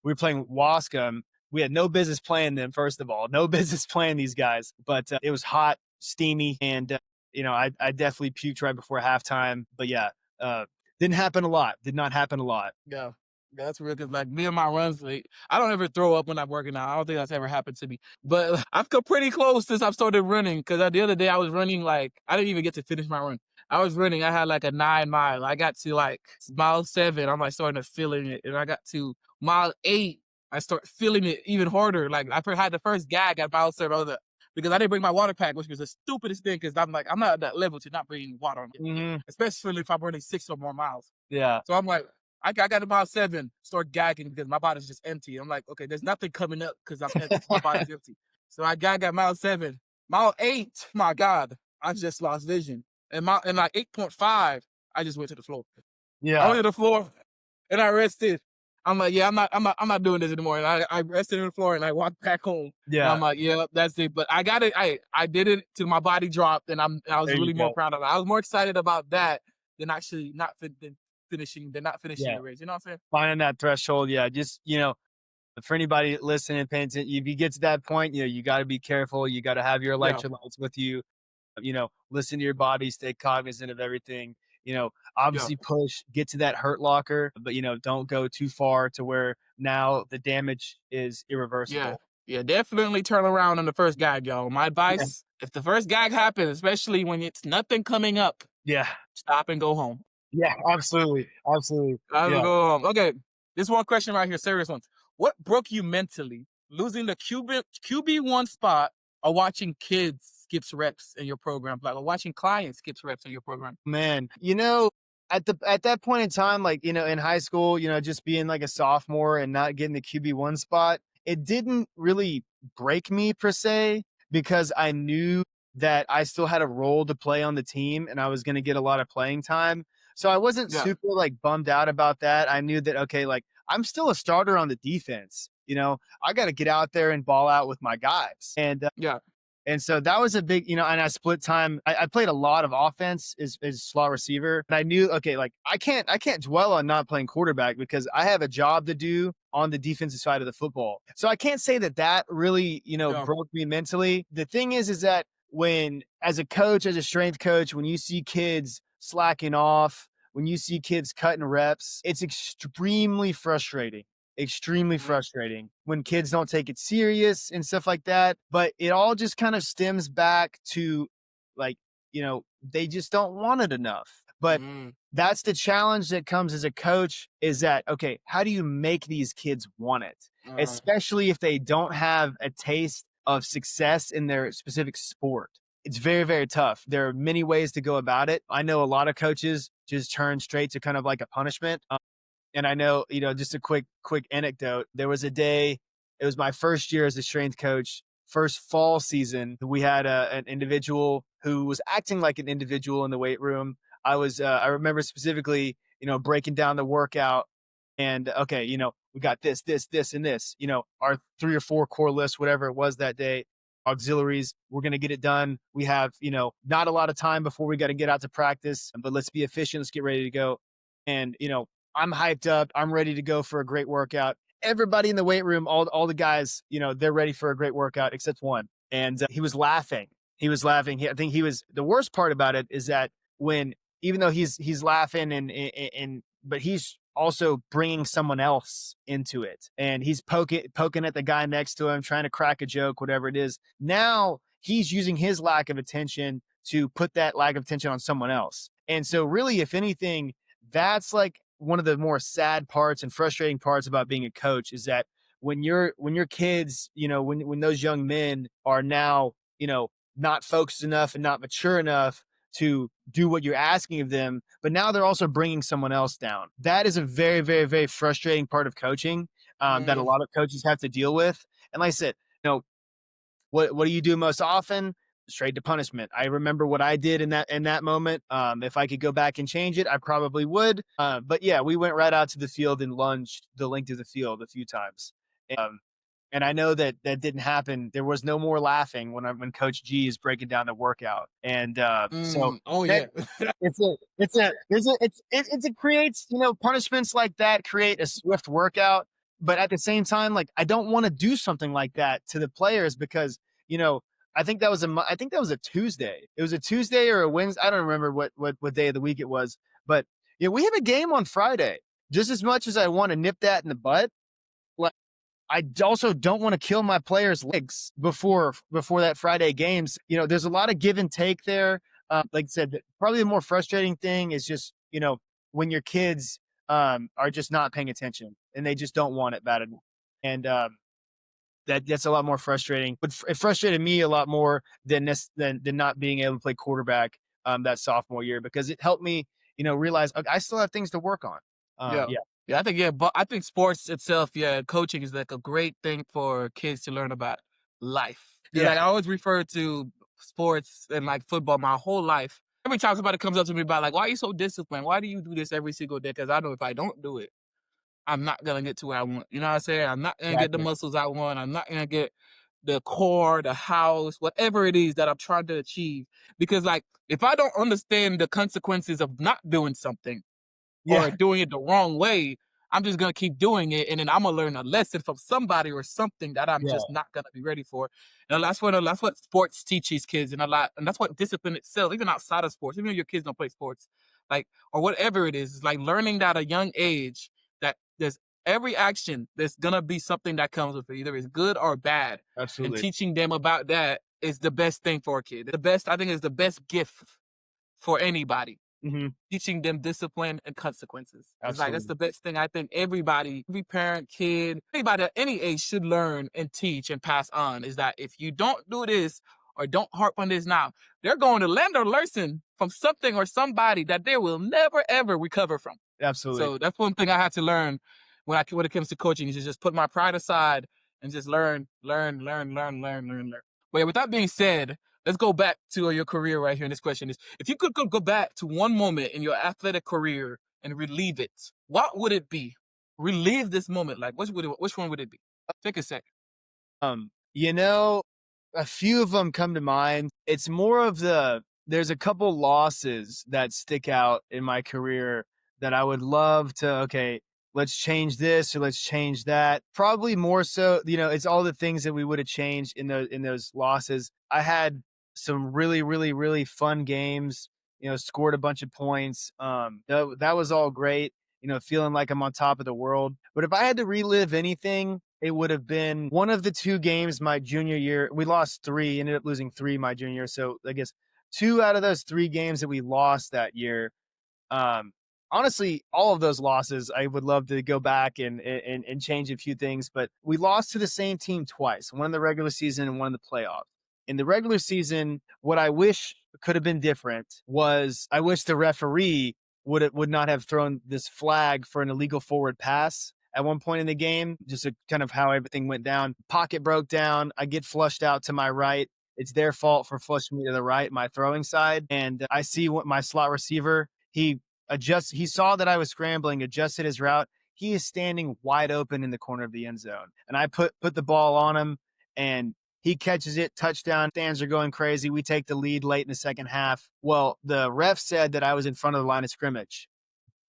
we were playing Wascom. We had no business playing them, first of all, no business playing these guys, but it was hot, steamy, and I definitely puked right before halftime. But yeah, uh, didn't happen a lot. Did not happen a lot. Yeah. Yeah, that's real. Cause like me and my runs, like, I don't ever throw up when I'm working out. I don't think that's ever happened to me. But I've come pretty close since I've started running. Cause the other day I was running like I didn't even get to finish my run. I was running. I had like a 9 mile. I got to like mile 7. I'm like starting to feeling it, and I got to mile 8. I start feeling it even harder. Like I had the first gag at mile 7. I was like, because I didn't bring my water pack, which was the stupidest thing. Cause I'm like I'm not at that level to not bring water on it, Hmm. especially if I'm running 6 or more miles. Yeah. So I'm like, I got to mile 7, start gagging because my body's just empty. I'm like, okay, there's nothing coming up because I'm empty. My body's empty. So I got mile 7. Mile 8, my God, I just lost vision. And like 8.5, I just went to the floor. I Yeah. went to the floor. and I rested. I'm like, yeah, I'm not doing this anymore. And I rested on the floor and I walked back home. And Yeah, I'm like, yeah, that's it. But I got it. I did it till my body dropped, and I was there you really more go. proud of it. I was more excited about that than actually not finishing Yeah, the race. You know what I'm saying? finding that threshold. Yeah, just for anybody listening, paying attention, if you get to that point, you got to be careful. You got to have your Yeah, electrolytes with you. Listen to your body, stay cognizant of everything. yeah, Obviously push, get to that hurt locker, but don't go too far to where now the damage is yeah, irreversible. yeah. Definitely turn around on the first gag, y'all. My Yeah, advice: if the first gag happens, especially when it's nothing coming up, yeah, stop and go home. yeah, absolutely, absolutely. Stop and Yeah, go home. Okay, this one question right here, serious one. What broke you mentally? Losing the QB1 spot, or watching kids skips reps in your program, like or watching clients skips reps in your program? man. At that point in time, like in high school, just being like a sophomore and not getting the QB1 spot, it didn't really break me per se because I knew that I still had a role to play on the team and I was going to get a lot of playing time. So I wasn't Yeah, super like bummed out about that. I knew that okay, like I'm still a starter on the defense. I got to get out there and ball out with my guys. yeah, And so that was a big, and I split time. I played a lot of offense as slot receiver. And I knew, okay, like I can't dwell on not playing quarterback because I have a job to do on the defensive side of the football. So I can't say that really, yeah. broke me mentally. The thing is that when, as a coach, as a strength coach, when you see kids slacking off, when you see kids cutting reps, it's extremely Mm, frustrating when kids don't take it serious and stuff like that. But it all just kind of stems back to like, they just don't want it enough. But mm, that's the challenge that comes as a coach is that, okay, how do you make these kids want it? uh, Especially if they don't have a taste of success in their specific sport. It's very, very tough. There are many ways to go about it. I know a lot of coaches just turn straight to kind of like a punishment. And I know, just a quick anecdote. There was a day, it was my first year as a strength coach, first fall season. We had an individual who was acting like an individual in the weight room. I remember specifically, breaking down the workout and okay, we got this, and this, our 3 or 4 core lists, whatever it was that day, auxiliaries, we're going to get it done. We have, not a lot of time before we got to get out to practice, but let's be efficient. Let's get ready to go. And, I'm hyped up. I'm ready to go for a great workout. Everybody in the weight room, all the guys, they're ready for a great workout except one. And he was laughing. He was laughing. I think he was the worst part about it is that when even though he's laughing and but he's also bringing someone else into it and he's poking at the guy next to him trying to crack a joke whatever it is. Now he's using his lack of attention to put that lack of attention on someone else. And so really if anything that's like one of the more sad parts and frustrating parts about being a coach is that when your kids, when those young men are now, not focused enough and not mature enough to do what you're asking of them, but now they're also bringing someone else down. That is a very, very, very frustrating part of coaching that a mm, lot of coaches have to deal with. And like I said, what do you do most often? Straight to punishment. I remember what I did in that moment. If I could go back and change it, I probably would. But yeah, we went right out to the field and lunged the length of the field a few times. Um, and I know that didn't happen. There was no more laughing when Coach G is breaking down the workout, and so oh that yeah. it creates punishments like that create a swift workout, but at the same time, like I don't want to do something like that to the players because you know I think that was a Tuesday. It was a Tuesday or a Wednesday. I don't remember what day of the week it was, but yeah, we have a game on Friday. Just as much as I want to nip that in the butt, like I also don't want to kill my players' legs before that Friday games. There's a lot of give and take there. Like I said, probably the more frustrating thing is just when your kids are just not paying attention and they just don't want it bad enough. And that's a lot more frustrating. But it frustrated me a lot more than this than not being able to play quarterback that sophomore year because it helped me realize okay, I still have things to work on. Yeah. Yeah, Yeah, I think but I think sports itself, yeah, coaching is like a great thing for kids to learn about life. Because yeah, like I always refer to sports and like football my whole life. Every time somebody comes up to me about like, why are you so disciplined? Why do you do this every single day? Because I know if I don't do it, I'm not gonna get to where I want. You know what I'm saying? I'm not gonna get the Exactly. muscles I want. I'm not gonna get the core, the house, whatever it is that I'm trying to achieve. Because like if I don't understand the consequences of not doing something Yeah, or doing it the wrong way, I'm just gonna keep doing it, and then I'm gonna learn a lesson from somebody or something that I'm yeah, just not gonna be ready for. And that's what sports teaches kids, and a lot, and that's what discipline itself, even outside of sports, even if your kids don't play sports, like or whatever it is like learning at a young age that there's every action there's gonna be something that comes with it, either it's good or bad, and absolutely. teaching them about that is the best thing for a kid. The best, I think, is the best gift for anybody, Hmm. teaching them discipline and consequences. It's like that's Absolutely. the best thing I think everybody, every parent, kid, anybody at any age should learn and teach and pass on is that if you don't do this or don't harp on this now, they're going to learn a lesson from something or somebody that they will never ever recover from. Absolutely. So that's one thing I had to learn when it comes to coaching is to just put my pride aside and just learn, learn, learn, learn, learn, learn, learn. But yeah, with that being said, let's go back to your career right here. And this question is: if you could go back to one moment in your athletic career and relieve it, what would it be? Relive this moment. Like, which one would it be? Take a second. You know, a few of them come to mind. It's more of there's a couple losses that stick out in my career that I would love to, okay, let's change this or let's change that. Probably more so, it's all the things that we would have changed in those losses. I had some really, really, really fun games, scored a bunch of points. That was all great, feeling like I'm on top of the world. But if I had to relive anything, it would have been one of the two games my junior year. We lost three, ended up losing three my junior year. So I guess two out of those three games that we lost that year. Um, Honestly, all of those losses, I would love to go back and change a few things. But we lost to the same team twice, one in the regular season and one in the playoffs. In the regular season, what I wish could have been different was I wish the referee would not have thrown this flag for an illegal forward pass at one point in the game, just a, kind of how everything went down. Pocket broke down. I get flushed out to my right. It's their fault for flushing me to the right, my throwing side. And I see what my slot receiver, he saw that I was scrambling, adjusted his route. He is standing wide open in the corner of the end zone. And I put the ball on him and he catches it, touchdown. Fans are going crazy. We take the lead late in the second half. Well, the ref said that I was in front of the line of scrimmage.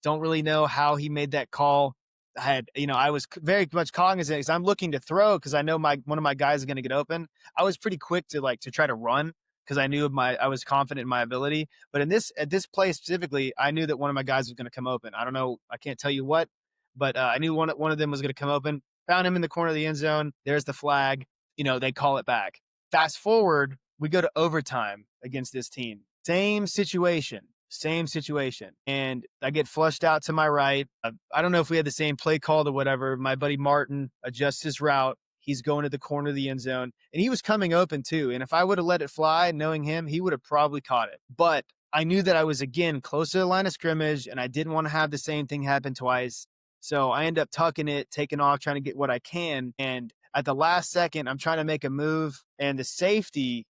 Don't really know how he made that call. I was very much cognizant because I'm looking to throw because I know one of my guys is going to get open. I was pretty quick to try to run because I was confident in my ability. But at this play specifically, I knew that one of my guys was going to come open. I don't know, I can't tell you what, but I knew one of them was going to come open. Found him in the corner of the end zone. There's the flag. They call it back. Fast forward, we go to overtime against this team. Same situation. Same situation. And I get flushed out to my right. I don't know if we had the same play called or whatever. My buddy Martin adjusts his route. He's going to the corner of the end zone. And he was coming open too. And if I would have let it fly, knowing him, he would have probably caught it. But I knew that I was, again, close to the line of scrimmage, and I didn't want to have the same thing happen twice. So I end up tucking it, taking off, trying to get what I can. And at the last second, I'm trying to make a move. And the safety,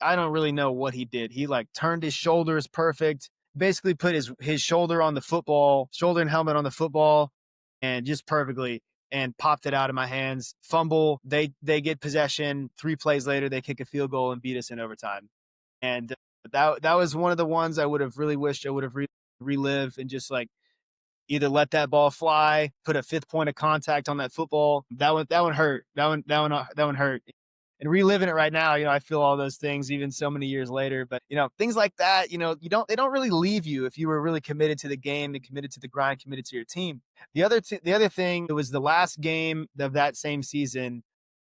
I don't really know what he did. He like turned his shoulders perfect, basically put his shoulder on the football, shoulder and helmet on the football, and just perfectly, and popped it out of my hands. Fumble. They get possession. 3 plays later, they kick a field goal and beat us in overtime. And that was one of the ones I would have really wished I would have relived and just like either let that ball fly, put a fifth point of contact on that football. That one hurt. That one hurt. And reliving it right now, I feel all those things even so many years later. But things like that, they don't really leave you if you were really committed to the game and committed to the grind, committed to your team. The other thing, it was the last game of that same season.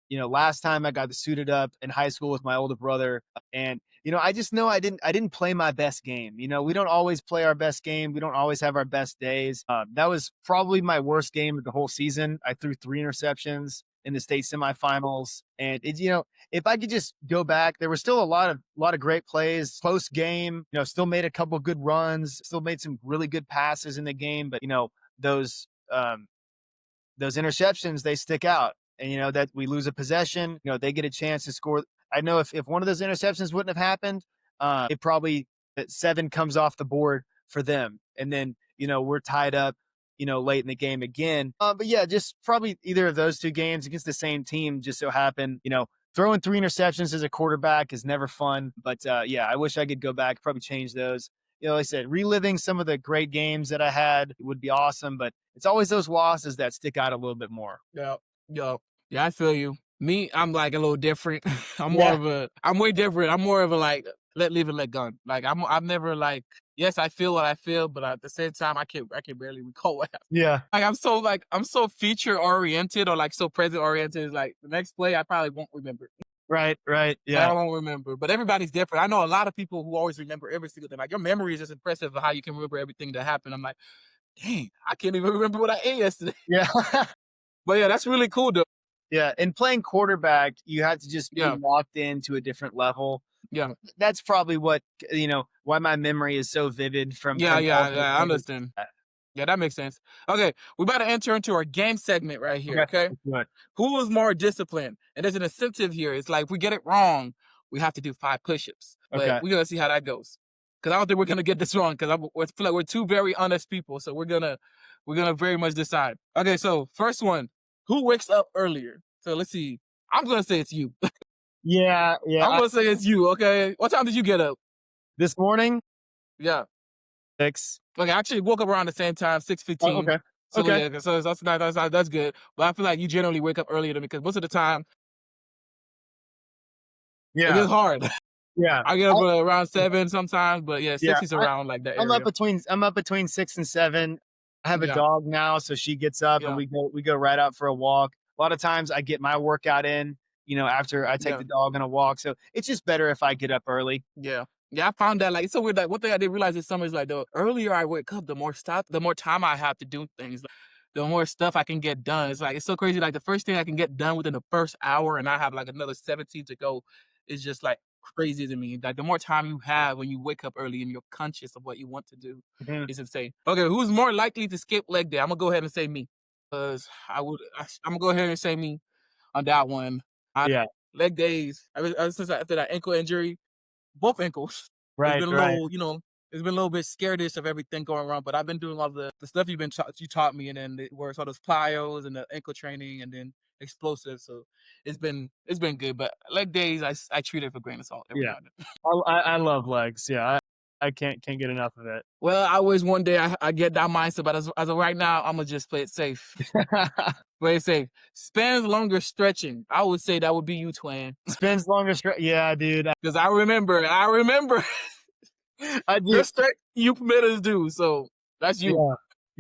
Last time I got suited up in high school with my older brother, and I just know I didn't play my best game. We don't always play our best game. We don't always have our best days. That was probably my worst game of the whole season. I threw 3 interceptions in the state semifinals, and if I could just go back, there were still a lot of great plays, close game. Still made a couple of good runs, still made some really good passes in the game, but those those interceptions, they stick out. And that we lose a possession, they get a chance to score. I know if one of those interceptions wouldn't have happened, it probably that 7 comes off the board for them. And then, we're tied up. late in the game again. But yeah, just probably either of those two games against the same team just so happened, throwing 3 interceptions as a quarterback is never fun. But yeah, I wish I could go back, probably change those. Like I said, reliving some of the great games that I had would be awesome, but it's always those losses that stick out a little bit more. Yeah, yeah, yeah. I feel you. Me, I'm like a little different. Yeah. I'm way different. I'm more of a like leave it let gun. Like I'm never like yes, I feel what I feel, but at the same time, I can barely recall what happened. Yeah. Like I'm so feature oriented or like so present oriented. Like the next play, I probably won't remember. Right. Right. I Yeah. won't remember, but everybody's different. I know a lot of people who always remember every single thing. Like your memory is just impressive of how you can remember everything that happened. I'm like, dang, I can't even remember what I ate yesterday. Yeah. But yeah, that's really cool though. Yeah. And playing quarterback, you have to just be Yeah, locked into a different level. yeah, That's probably what, why my memory is so vivid yeah, from all yeah, those yeah. I games. understand. Yeah, that makes sense. Okay, we about to enter into our game segment right here. Okay. Okay, Let's do it. who is more disciplined? And there's an incentive here. It's like if we get it wrong, we have to do 5 push-ups. But Okay. we're gonna see how that goes. Because I don't think we're gonna get this wrong. Because I feel like we're two very honest people. So we're gonna very much decide. Okay, so first one, who wakes up earlier? So let's see. I'm gonna say it's you. Yeah. Yeah. I'm gonna say it's you. Okay, what time did you get up? This morning, Yeah. 6. Okay, I actually woke up around the same time, Oh, 6:15. okay. So Okay. yeah, so that's good. But I feel like you generally wake up earlier than me because most of the time it Yeah. is hard. Yeah. I get up around 7 sometimes, but yeah, Yeah, 6 is around like that I'm up area. between 6 and 7. I have a Yeah, dog now, so she gets up and yeah, we go right out for a walk. A lot of times I get my workout in, after I take yeah, the dog on a walk. So it's just better if I get up early. yeah. Yeah, I found that like it's so weird. Like one thing I didn't realize this summer is like the earlier I wake up, the more time I have to do things. Like, the more stuff I can get done. It's like it's so crazy. Like the first thing I can get done within the first hour, and I have like another 17 to go, is just like crazy to me. Like the more time you have when you wake up early and you're conscious of what you want to do, Mhm. is insane. Okay, who's more likely to skip leg day? I'm gonna go ahead and say me, because I'm gonna go ahead and say me on that one. I Yeah. leg days. Since after that ankle injury, both ankles. It's Right, been a right. little, it's been a little bit scaredish of everything going wrong, but I've been doing all the stuff you taught me, and then where it's all those plyos and the ankle training, and then explosives. So it's been good, but leg days I treat it for grain of salt every Yeah. now and then. I love legs. Yeah. I can't get enough of it. Well, I always one day I get that mindset, but as of right now, I'm gonna just play it safe. Play it safe. Spends longer stretching. I would say that would be you, Twain, Spends longer yeah, dude. because I remember I the do. stretch you made us do. So that's you. Yeah.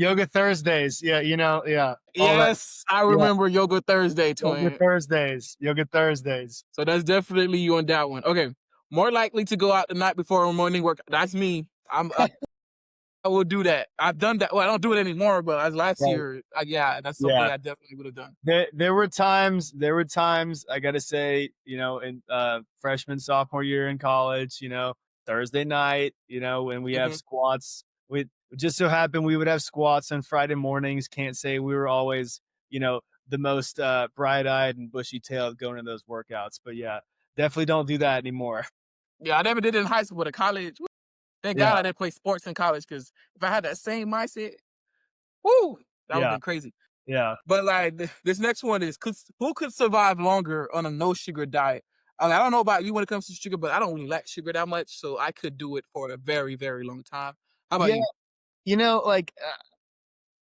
Yoga Thursdays. Yeah, yeah. All that. Yes, I Yeah. remember Yoga Thursday, Yoga Twin. Thursdays. Yoga Thursdays. So that's definitely you on that one. Okay, more likely to go out the night before a morning work. That's me. I will do that. I've done that. Well, I don't do it anymore, but as last Right. year, yeah, that's something Yeah. I definitely would have done. There were times I gotta say, in freshman, sophomore year in college, Thursday night, when we have Hmm. squats. We just so happened we would have squats on Friday mornings. Can't say we were always, the most bright-eyed and bushy-tailed going to those workouts. But yeah, definitely don't do that anymore. Yeah, I never did it in high school, but in college, thank God Yeah, I didn't play sports in college because if I had that same mindset, woo, that would have yeah, been crazy. yeah. But like this next one is who could survive longer on a no sugar diet? I don't know about you when it comes to sugar, but I don't really like sugar that much, so I could do it for a very, very long time. How about Yeah, you? like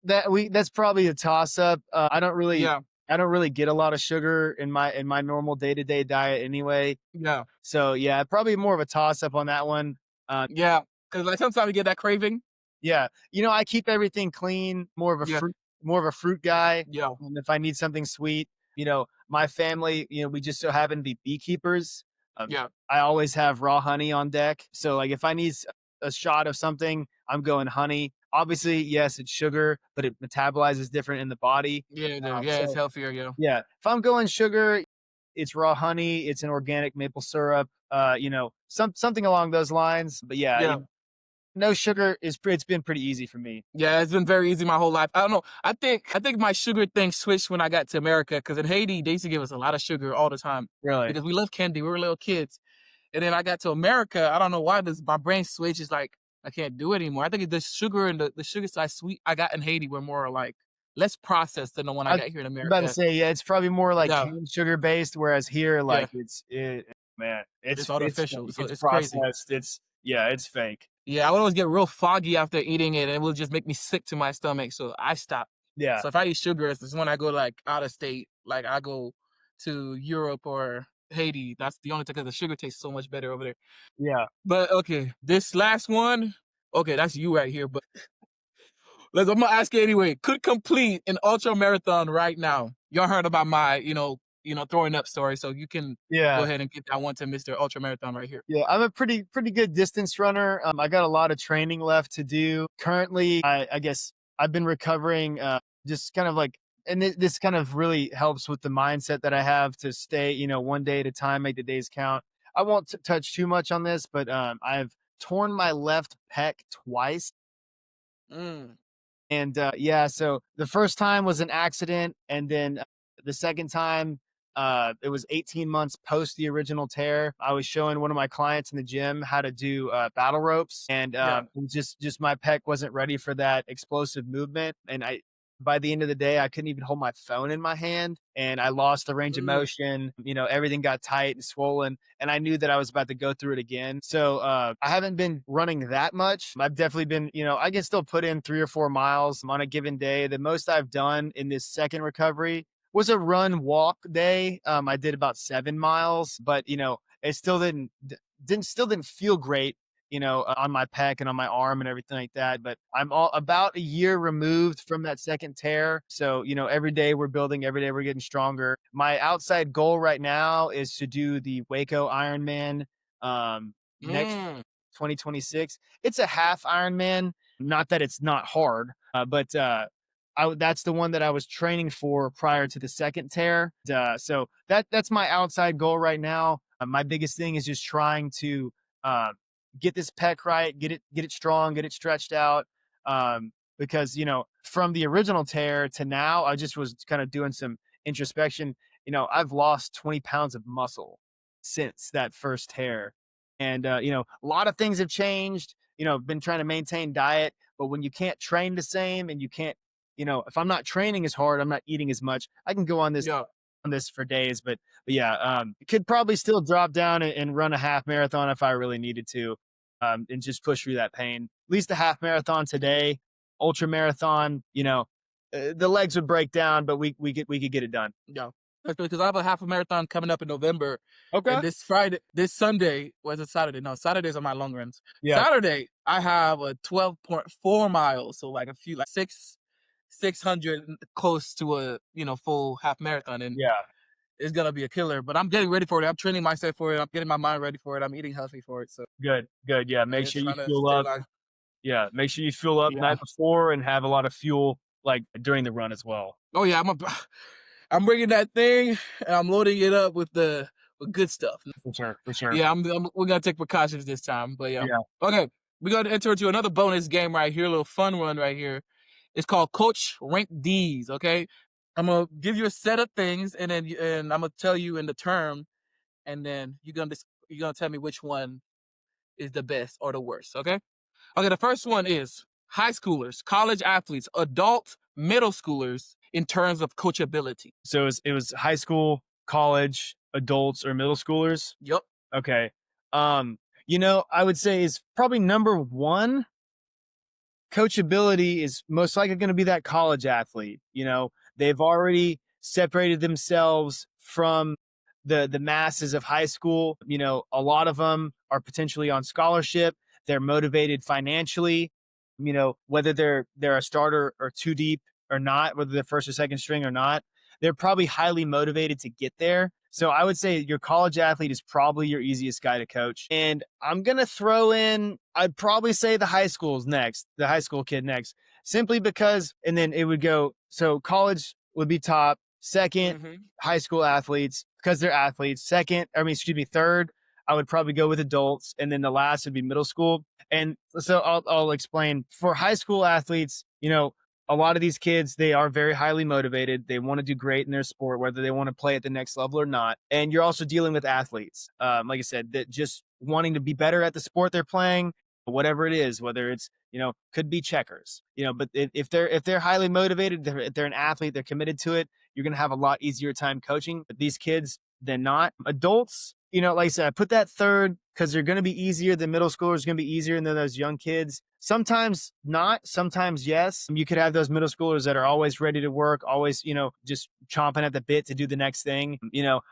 that's probably a toss up. Yeah, I don't really get a lot of sugar in my normal day-to-day diet anyway. yeah, So yeah, probably more of a toss up on that one. Uh, yeah. Because like sometimes you get that craving. yeah, I keep everything clean. Yeah, More of a fruit guy. yeah, If I need something sweet, my family, we just so happen to be beekeepers. yeah, I always have raw honey on deck. So like if I need a shot of something, I'm going honey. Obviously, yes, it's sugar, but it metabolizes different in the body. yeah, yeah. It's So healthier. Yeah, yeah, if I'm going sugar, it's raw honey, it's an organic maple syrup, something along those lines. But yeah, yeah, no sugar it's been pretty easy for me. yeah. It's been very easy my whole life. I don't know. I think my sugar thing switched when I got to America because in Haiti they used to give us a lot of sugar all the time Really? because we love candy. We were little kids. And then I got to America. I don't know why my brain switches like I can't do it anymore. I think the sugar and the sugar side sweet I got in Haiti were more like less processed than the one I I was got here in about to America. say, yeah, it's probably more like Yeah, cane sugar based, whereas here, yeah, like man, it's it's artificial. fake, So it's it's crazy. processed, yeah, it's fake. Yeah, I would always get real foggy after eating it, and it would just make me sick to my stomach. So I stopped. Yeah, So if I eat sugar, it's when I go like out of state, like I go to Europe or Haiti. That's the only time because the sugar tastes so much better over there. yeah, But okay, this last one, okay, that's you right here. But I'm gonna ask you anyway. Could complete an ultra marathon right now. Y'all heard about my, throwing up story, so you can go yeah. ahead and get that one to Mr. Ultra Marathon right here. Yeah, I'm a pretty good distance runner. I got a lot of training left to do. Currently, I guess I've been recovering, just kind of like, and this kind of really helps with the mindset that I have to stay, one day at a time, make the days count. I won't touch too much on this, but I've torn my left pec twice. Mm, And yeah, so the first time was an accident, and then the second time, it was 18 months post the original tear. I was showing one of my clients in the gym how to do battle ropes, and yeah. just my pec wasn't ready for that explosive movement, and I. By the end of the day, I couldn't even hold my phone in my hand, and I lost the range of Mm, motion. Everything got tight and swollen, and I knew that I was about to go through it again. So I haven't been running that much. I've definitely been, I can still put in 3 or 4 miles on a given day. The most I've done in this second recovery was a run walk day. I did about 7 miles, but it still didn't feel great. On my pec and on my arm and everything like that. But I'm all about a year removed from that second tear. So, every day we're building, every day we're getting stronger. My outside goal right now is to do the Waco Ironman next mm, 2026. It's a half Ironman. Not that it's not hard, but that's the one that I was training for prior to the second tear. So that's my outside goal right now. My biggest thing is just trying to uh, get this pec right, get it strong, get it stretched out. Because from the original tear to now, I just was kind of doing some introspection. I've lost 20 pounds of muscle since that first tear, and a lot of things have changed. Been trying to maintain diet, but when you can't train the same and you can't, if I'm not training as hard, I'm not eating as much. I can go yeah. on this for days, but yeah, could probably still drop down and run a half marathon if I really needed to, and just push through that pain. At least a half marathon today, ultra marathon. The legs would break down, but we could get it done. Yeah. That's because I have a half a marathon coming up in November. Okay. And this Sunday, was it Saturday? No, Saturdays are my long runs. Yeah. Saturday, I have a 12.4 miles. So like a few, like 600 close to a, full half marathon. And Yeah. it's going to be a killer. But I'm getting ready for it. I'm training myself for it. I'm getting my mind ready for it. I'm eating healthy for it. So Good. Good. Yeah. I'm Make just sure you trying to fuel stay up. alive. Yeah. Make sure you fuel up Yeah. night before and have a lot of fuel like during the run as well. Oh, yeah. I'm bringing that thing and I'm loading it up with with good stuff. For sure. For sure. Yeah, we're gonna take precautions this time, but yeah. Yeah. Okay, we're gonna enter into another bonus game right here, a little fun one right here. It's called Coach Rank D's. Okay, I'm gonna give you a set of things, and I'm gonna tell you in the term, and then you're gonna tell me which one is the best or the worst. Okay. Okay. The first one is high schoolers, college athletes, adult, middle schoolers in terms of coachability. So it was high school, college, adults, or middle schoolers. Yup. Okay. I would say is probably number one. Coachability is most likely going to be that college athlete. They've already separated themselves from the masses of high school. A lot of them are potentially on scholarship. They're motivated financially. Whether they're a starter or too deep or not, whether they're first or second string or not, they're probably highly motivated to get there. So I would say your college athlete is probably your easiest guy to coach. And I'm going to throw in, I'd probably say the high school kid next, simply because, and then it would go, so college would be top, second, Mm-hmm. high school athletes, because they're athletes. Third, I would probably go with adults. And then the last would be middle school. And so I'll explain for high school athletes, a lot of these kids, they are very highly motivated. They want to do great in their sport, whether they want to play at the next level or not. And you're also dealing with athletes, like I said, that just wanting to be better at the sport they're playing. whatever it is, whether it's, could be checkers, but if they're highly motivated, if they're an athlete, they're committed to it, you're going to have a lot easier time coaching these kids than not. Adults, like I said, I put that third because they're going to be easier. The middle schoolers going to be easier than those young kids. Sometimes not, sometimes yes. You could have those middle schoolers that are always ready to work, always, just chomping at the bit to do the next thing.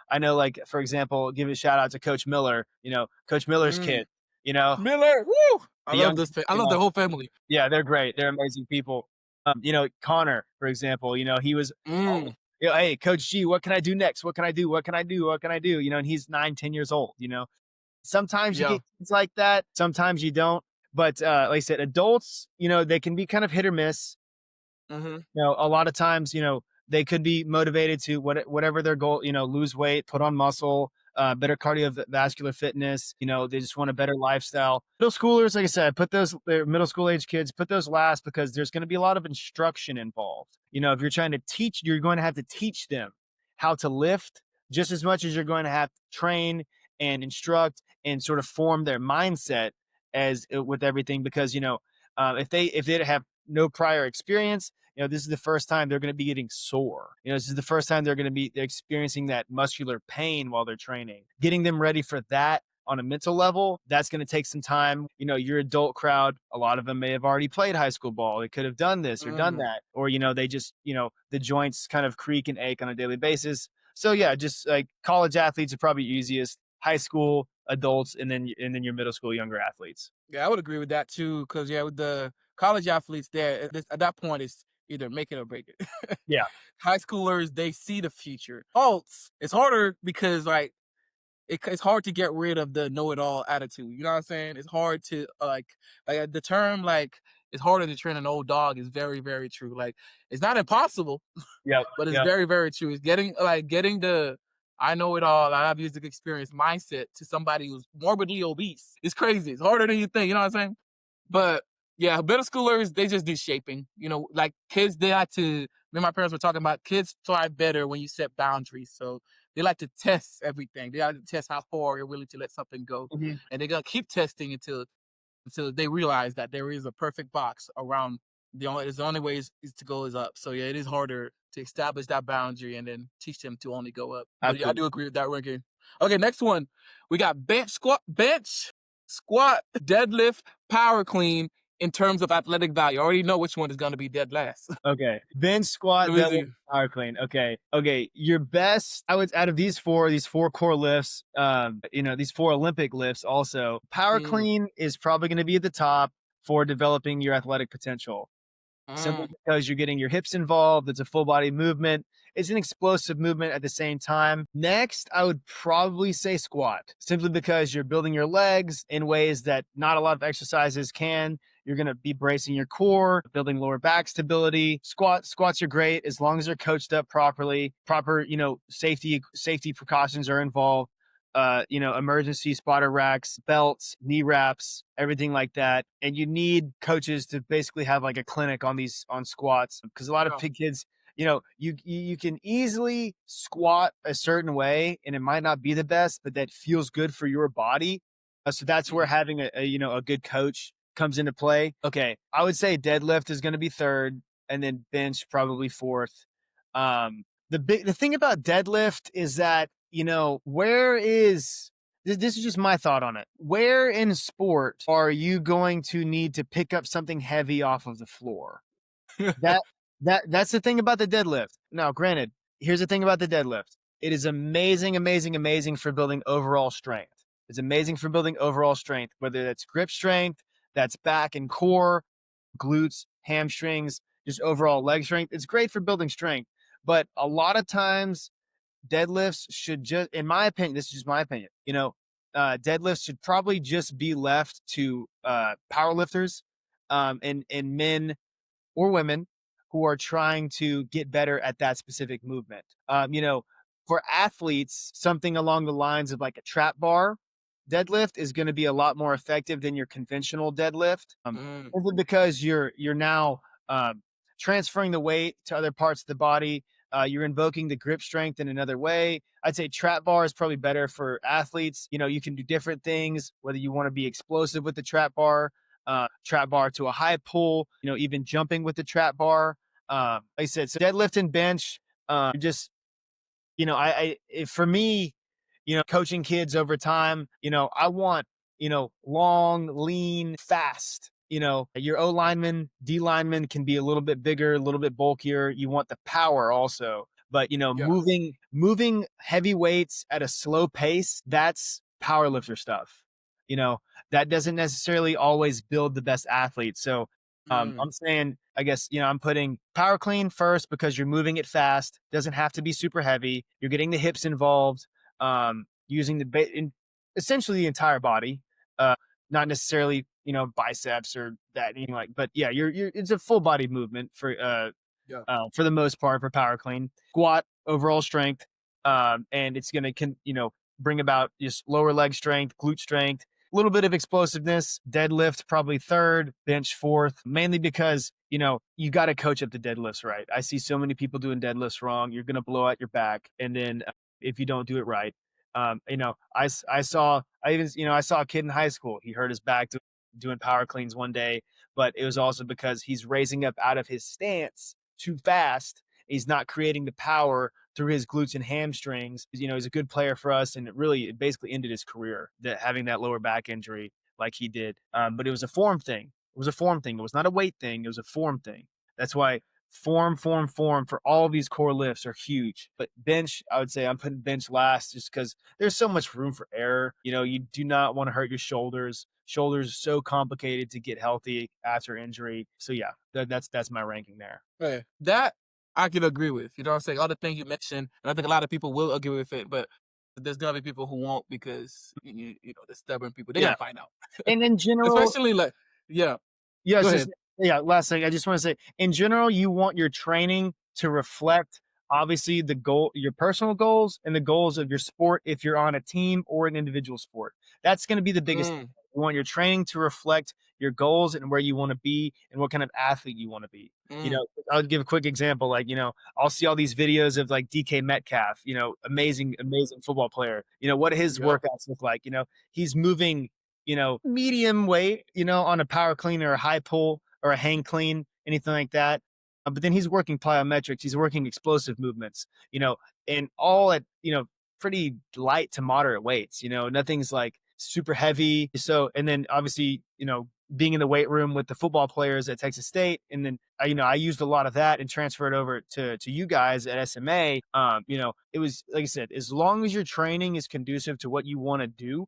I know, like, for example, give a shout out to Coach Miller, Coach Miller's Mm. kid, you know, Miller, woo! I the love young, this. I love the whole family. yeah, they're great. They're amazing people. Connor, for example, he was, Mm. hey, Coach G, what can I do next? What can I do? What can I do? What can I do? And he's 9, 10 years old, Sometimes you Yeah. get kids like that. Sometimes you don't. But like I said, adults, they can be kind of hit or miss. Hmm. A lot of times, they could be motivated to whatever their goal, lose weight, put on muscle, better cardiovascular fitness. They just want a better lifestyle. Middle schoolers, like I said, they're middle school age kids, put those last because there's going to be a lot of instruction involved. If you're trying to teach, you're going to have to teach them how to lift just as much as you're going to have to train and instruct and sort of form their mindset as with everything. Because, if they have no prior experience, this is the first time they're going to be getting sore. This is the first time they're going to be experiencing that muscular pain while they're training. Getting them ready for that on a mental level, that's going to take some time. Your adult crowd, a lot of them may have already played high school ball. They could have done this or done Mm. that. Or, they just, the joints kind of creak and ache on a daily basis. So yeah, just like college athletes are probably easiest, high school, adults, and then your middle school, younger athletes. Yeah, I would agree with that too. Because yeah, with the college athletes, there at that point, it's either make it or break it. Yeah. High schoolers, they see the future. Adults, it's harder because like it's hard to get rid of the know-it-all attitude. You know what I'm saying? It's hard to the term like it's harder to train an old dog is very very true. Like it's not impossible, Yep. but it's Yep. very very true. It's getting the I know it all. I have music experience mindset to somebody who's morbidly obese. It's crazy. It's harder than you think. You know what I'm saying? But yeah, middle schoolers, they just do shaping. Like kids, they like to, me and my parents were talking about kids thrive better when you set boundaries. So they like to test everything. They like to test how far you're willing to let something go. Mhm. And they're gonna keep testing until they realize that there is a perfect box around the only way is to go is up. So yeah, it is harder to establish that boundary and then teach them to only go up. But yeah, I Absolutely. do agree with that ranking. Okay, next one. We got bench squat, deadlift, power clean in terms of athletic value. I already know which one is gonna be dead last. Okay. Bench, squat, Let me deadlift, see. power clean. Okay. Okay. Your best, I would, out of these four core lifts, these four Olympic lifts also, power Mm, clean is probably going to be at the top for developing your athletic potential. Simply mm, because you're getting your hips involved. It's a full body movement. It's an explosive movement at the same time. Next, I would probably say squat, simply because you're building your legs in ways that not a lot of exercises can. You're going to be bracing your core, building lower back stability. Squats are great as long as they're coached up properly. Proper, safety precautions are involved. Emergency spotter racks, belts, knee wraps, everything like that. And you need coaches to basically have like a clinic on squats, because a lot of yeah, big kids, you can easily squat a certain way and it might not be the best, but that feels good for your body. So that's where mhm, having a good coach comes into play. Okay, I would say deadlift is going to be third, and then bench probably fourth. The thing about deadlift is that, where is this is just my thought on it. Where in sport are you going to need to pick up something heavy off of the floor? That that's the thing about the deadlift. Now, granted, here's the thing about the deadlift. It is amazing, amazing, amazing for building overall strength. It's amazing for building overall strength, whether that's grip strength, that's back and core, glutes, hamstrings, just overall leg strength. It's great for building strength. But a lot of times deadlifts should just, in my opinion, this is just my opinion, deadlifts should probably just be left to power lifters, and men or women who are trying to get better at that specific movement. For athletes, something along the lines of like a trap bar deadlift is going to be a lot more effective than your conventional deadlift, mm, simply because you're now transferring the weight to other parts of the body. You're invoking the grip strength in another way. I'd say trap bar is probably better for athletes. You can do different things, whether you want to be explosive with the trap bar to a high pull, even jumping with the trap bar. Like I said, so deadlift and bench, just for me, coaching kids over time, I want, long, lean, fast. Your O lineman, D lineman can be a little bit bigger, a little bit bulkier. You want the power also. But Yeah. moving heavy weights at a slow pace, that's power lifter stuff. You know, that doesn't necessarily always build the best athlete. So Mm, I'm saying, I guess, I'm putting power clean first because you're moving it fast. Doesn't have to be super heavy. You're getting the hips involved, using essentially the entire body, uh, not necessarily, biceps or that, but yeah, it's a full body movement yeah. for the most part for power clean. Squat, overall strength, and it's going to bring about just lower leg strength, glute strength, a little bit of explosiveness. Deadlift probably third, bench fourth, mainly because you got to coach up the deadlifts right. I see so many people doing deadlifts wrong. You're going to blow out your back, and then if you don't do it right, I saw a kid in high school. He hurt his back doing power cleans one day, but it was also because he's raising up out of his stance too fast. He's not creating the power through his glutes and hamstrings. He's a good player for us, and it basically ended his career that having that lower back injury like he did. But it was a form thing. It was a form thing. It was not a weight thing. It was a form thing. That's why form for all of these core lifts are huge. But bench, I would say I'm putting bench last just because there's so much room for error. You do not want to hurt your shoulders. Shoulders are so complicated to get healthy after injury. So yeah, that's my ranking there. Yeah. That I can agree with. You know what I'm saying? All the things you mentioned, and I think a lot of people will agree with it, but there's gonna be people who won't because the stubborn people. They're Yeah. gonna find out. And in general, Especially like, yeah. yeah, Go it's just ahead. yeah, last thing I just want to say, in general, you want your training to reflect obviously your personal goals and the goals of your sport if you're on a team or an individual sport. That's going to be the biggest thing. Mm, You want your training to reflect your goals and where you want to be and what kind of athlete you want to be. mm, I'll give a quick example. Like, I'll see all these videos of like DK Metcalf, amazing, amazing football player. What his yep. workouts look like. He's moving, medium weight, on a power clean or a high pull or a hang clean, anything like that. But then he's working plyometrics, he's working explosive movements, and all at, pretty light to moderate weights, nothing's like super heavy. So, and then obviously, being in the weight room with the football players at Texas State. And then, I used a lot of that and transferred over to you guys at SMA. It was, like I said, as long as your training is conducive to what you want to do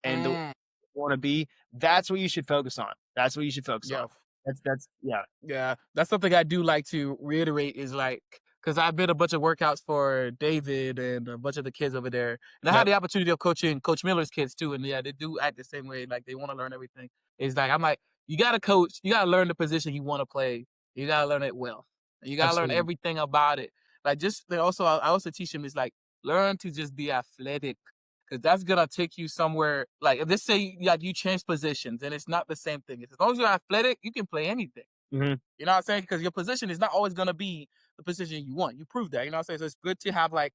and the Mm, want to be, that's what you should focus on. That's what you should focus on. yeah. That's yeah. Yeah, that's something I do like to reiterate is like, because I did a bunch of workouts for David and a bunch of the kids over there. And I Yep. had the opportunity of coaching Coach Miller's kids too. And yeah, they do act the same way. Like they want to learn everything. It's like, I'm like, you got to coach, you got to learn the position you want to play. You got to learn it well. And you got to learn Absolutely. everything about it. Like just, they also, I also teach them is like, learn to just be athletic. Cause that's gonna take you somewhere. Like if let's say like you change positions and it's not the same thing. As long as you're athletic, you can play anything. Mhm. You know what I'm saying? Because your position is not always gonna be the position you want. You prove that. You know what I'm saying? So it's good to have like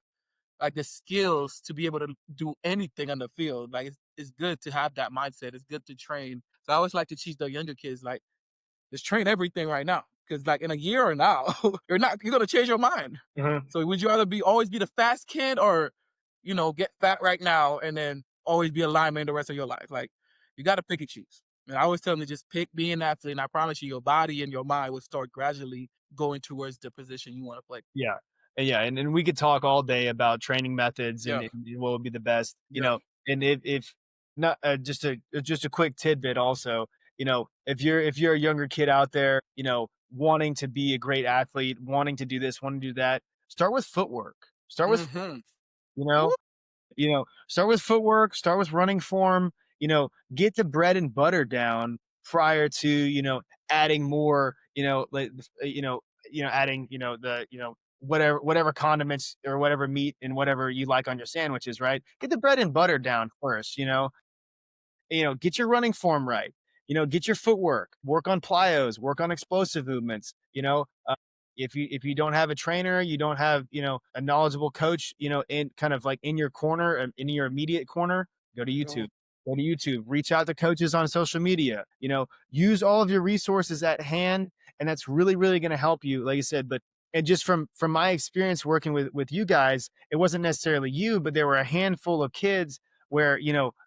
the skills to be able to do anything on the field. Like it's good to have that mindset. It's good to train. So I always like to teach the younger kids like just train everything right now. Because like in a year or now, you're gonna change your mind. Mhm. So would you rather be always be the fast kid or get fat right now and then always be a lineman the rest of your life? Like you gotta pick and choose. And I always tell them to just pick being an athlete, and I promise you, your body and your mind will start gradually going towards the position you want to play. Yeah. And we could talk all day about training methods and Yeah, what would be the best, yeah. and if not, just a quick tidbit also, if you're a younger kid out there, wanting to be a great athlete, wanting to do this, wanting to do that, start with footwork. Start with, Mm-hmm. you know, start with footwork, start with running form, get the bread and butter down prior to, adding more, adding, whatever condiments or whatever meat and whatever you like on your sandwiches, right? Get the bread and butter down first, get your running form right, get your footwork, work on plyos, work on explosive movements, If you don't have a trainer, you don't have, a knowledgeable coach, in kind of like in your corner, in your immediate corner, go to YouTube. Oh, Go to YouTube, reach out to coaches on social media, use all of your resources at hand. And that's really, really going to help you, like I said. But and just from my experience working with you guys, it wasn't necessarily you, but there were a handful of kids where,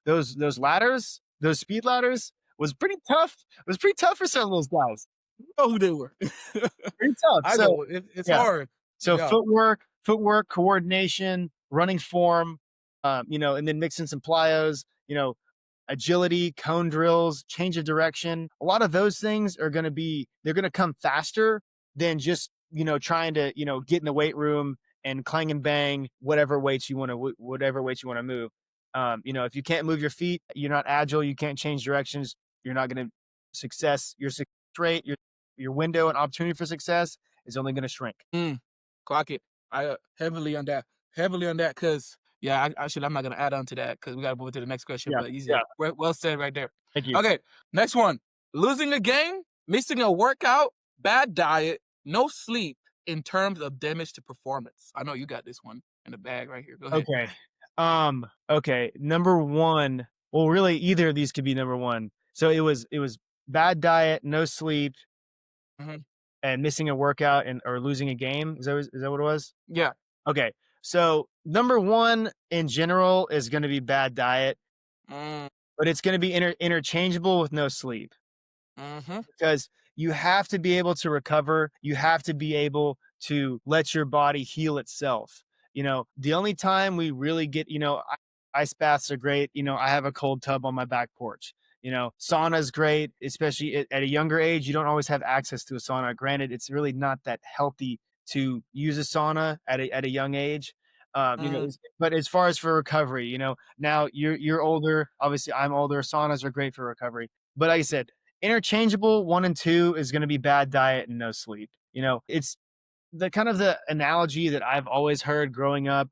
those ladders, those speed ladders was pretty tough. It was pretty tough for some of those guys. you know who they were. Pretty tough. I So know it's yeah. hard. So Yeah. footwork, coordination, running form, and then mixing some plyos, agility, cone drills, change of direction. A lot of those things they're going to come faster than just, trying to, get in the weight room and clang and bang whatever weights you want to move. If you can't move your feet, you're not agile, you can't change directions, you're not going to your success rate, your window and opportunity for success is only going to shrink. Mm, clock it. I heavily on that. Heavily on that because yeah, I'm not gonna add on to that because we gotta move to the next question. Yeah. But easy, Yeah. well said right there. Thank you. Okay, next one. Losing a game, missing a workout, bad diet, no sleep in terms of damage to performance. I know you got this one in the bag right here. Go ahead. Okay. Okay. Number one. Well, really, either of these could be number one. So it was bad diet, no sleep, Mhm. and missing a workout or losing a game. Is that what it was? Yeah. Okay. So number one in general is going to be bad diet, Mm, but it's going to be interchangeable with no sleep. mm-hmm. Because you have to be able to recover. You have to be able to let your body heal itself. The only time we really get, ice baths are great. I have a cold tub on my back porch. Sauna is great, especially at a younger age. You don't always have access to a sauna. Granted, it's really not that healthy to use a sauna at a young age. Mm, But as far as for recovery, now you're older. Obviously, I'm older. Saunas are great for recovery. But like I said, interchangeable 1 and 2 is going to be bad diet and no sleep. It's the kind of the analogy that I've always heard growing up.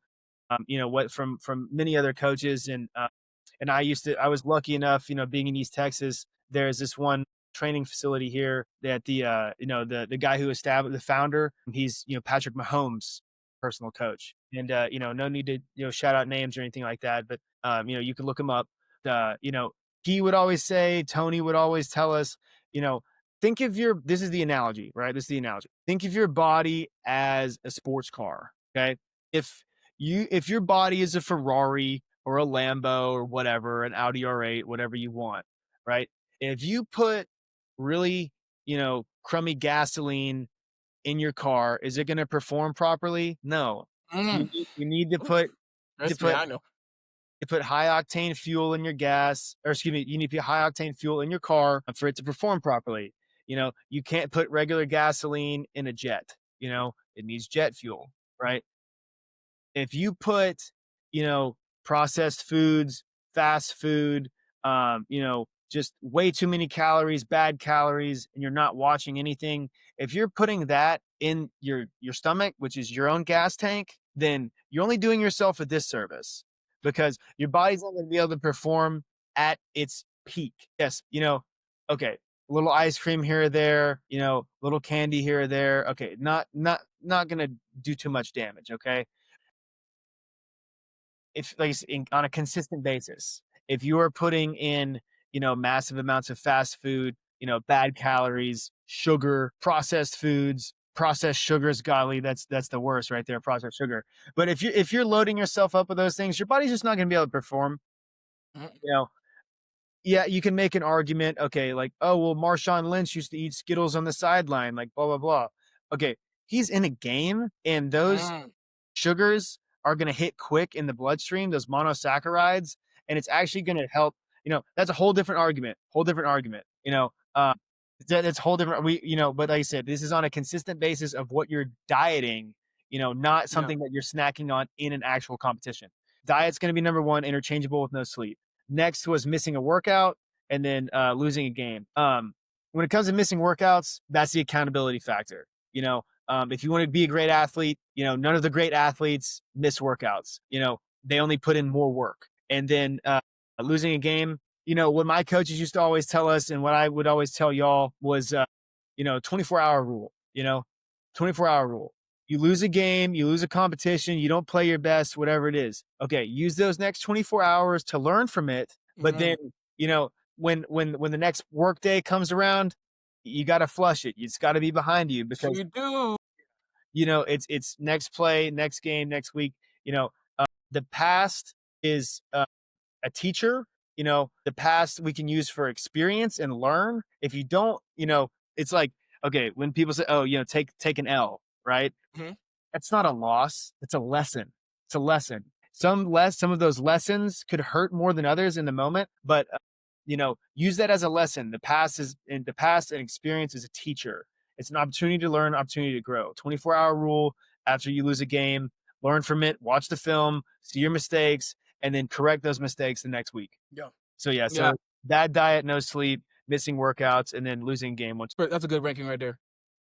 What from many other coaches, and I was lucky enough, being in East Texas. There's this one training facility here that the guy who established the founder, he's Patrick Mahomes' personal coach, and no need to shout out names or anything like that, but you can look him up. He would always say, Tony would always tell us, you know, think of this is the analogy, right? This is the analogy. Think of your body as a sports car. Okay. If if your body is a Ferrari or a Lambo or whatever, an Audi R8, whatever you want, right? If you put really, crummy gasoline in your car, is it going to perform properly? No. mm. You need to Oof. put to Trust me, put I know. to put high octane fuel in your gas, or excuse me, you need to put high octane fuel in your car for it to perform properly. You can't put regular gasoline in a jet. It needs jet fuel, right? If you put, you know, processed foods, fast food, just way too many calories, bad calories, and you're not watching anything, if you're putting that in your stomach, which is your own gas tank, then you're only doing yourself a disservice because your body's not going to be able to perform at its peak. Yes, okay, a little ice cream here or there, little candy here or there. Okay, not going to do too much damage. Okay, if like on a consistent basis, if you are putting in, massive amounts of fast food, bad calories, sugar, processed foods, processed sugars, golly, that's the worst right there, processed sugar. But if you're loading yourself up with those things, your body's just not going to be able to perform. Mm, You know, yeah, you can make an argument. Okay, like, oh well, Marshawn Lynch used to eat Skittles on the sideline, like blah blah blah. Okay, he's in a game, and those mm. sugars are going to hit quick in the bloodstream, those monosaccharides, and it's actually going to help. That's a whole different argument. Whole different argument. That's a whole different. But like I said, this is on a consistent basis of what you're dieting. Not Yeah. something that you're snacking on in an actual competition. Diet's going to be number one, interchangeable with no sleep. Next was missing a workout, and then losing a game. When it comes to missing workouts, that's the accountability factor. If you want to be a great athlete, none of the great athletes miss workouts. They only put in more work. And then losing a game, what my coaches used to always tell us, and what I would always tell y'all was, 24-hour rule. 24-hour rule. You lose a game, you lose a competition, you don't play your best, whatever it is. Okay, use those next 24 hours to learn from it. But then, Mm, you know, when the next work day comes around, you got to flush it. It's got to be behind you because you do. it's next play, next game, next week. You know, the past is a teacher. The past we can use for experience and learn. If you don't, it's like, okay, when people say, oh, take an L, right? Mhm. That's not a loss. It's a lesson. It's a lesson. Some of those lessons could hurt more than others in the moment, but use that as a lesson. The past and experience is a teacher. It's an opportunity to learn, opportunity to grow. 24-hour rule. After you lose a game, learn from it, watch the film, see your mistakes, and then correct those mistakes the next week. Yeah. So yeah, Yeah. so bad diet, no sleep, missing workouts, and then losing game once. That's a good ranking right there.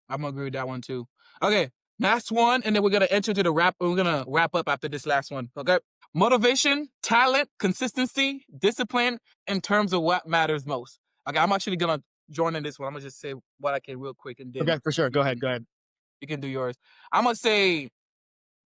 I'm gonna agree with that one too. Okay, last one, and then we're gonna enter to the wrap. We're gonna wrap up after this last one. Okay, motivation, talent, consistency, discipline in terms of what matters most. Okay, I'm actually gonna join in this one. I'm gonna just say what I can real quick, and then Okay, for sure. you Go ahead. can Go ahead. you can do yours. I'm gonna say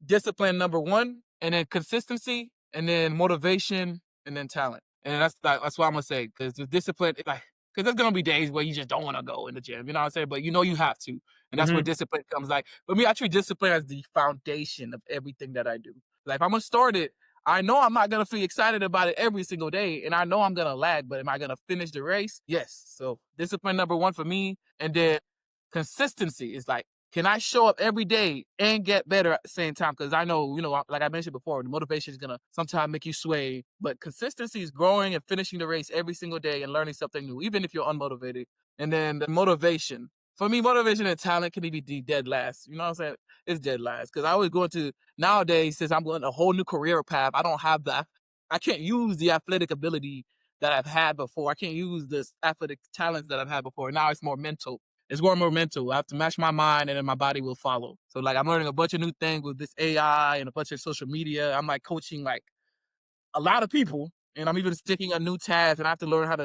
discipline number one, and then consistency, and then motivation, and then talent. And that's what I'm gonna say because the discipline, like, because there's gonna be days where you just don't want to go in the gym. You know what I'm saying? But you have to, and that's where Hmm. discipline comes. Like for me, I treat discipline as the foundation of everything that I do. Like if I'm gonna start it, I know I'm not gonna feel excited about it every single day, and I know I'm gonna lag. But am I gonna finish the race? Yes. So discipline number one for me, and then consistency is like, can I show up every day and get better at the same time? Because I know, like I mentioned before, the motivation is gonna sometimes make you sway, but consistency is growing and finishing the race every single day and learning something new, even if you're unmotivated. And then the motivation. For me, motivation and talent can be dead last. You know what I'm saying? It's dead last. Because I always go into nowadays, since I'm going a whole new career path, I don't have that. I can't use the athletic ability that I've had before. I can't use the athletic talents that I've had before. Now it's more mental. It's more mental. I have to match my mind and then my body will follow. So like I'm learning a bunch of new things with this AI and a bunch of social media. I'm like coaching like a lot of people, and I'm even sticking a new task, and I have to learn how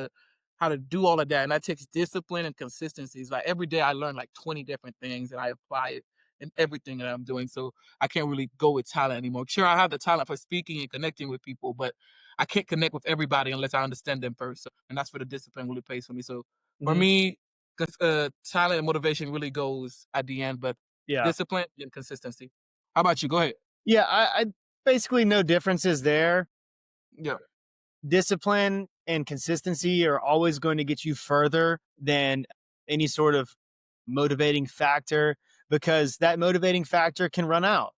to do all of that, and that takes discipline and consistency. It's like every day I learn like 20 different things, and I apply it in everything that I'm doing. So I can't really go with talent anymore. Sure, I have the talent for speaking and connecting with people, but I can't connect with everybody unless I understand them first. So, and that's where the discipline really plays for me. So for Hmm. me, talent and motivation really goes at the end, but Yeah. discipline and consistency. How about you? Go ahead. Yeah. I basically no differences there. Yeah. Discipline and consistency are always going to get you further than any sort of motivating factor because that motivating factor can run out,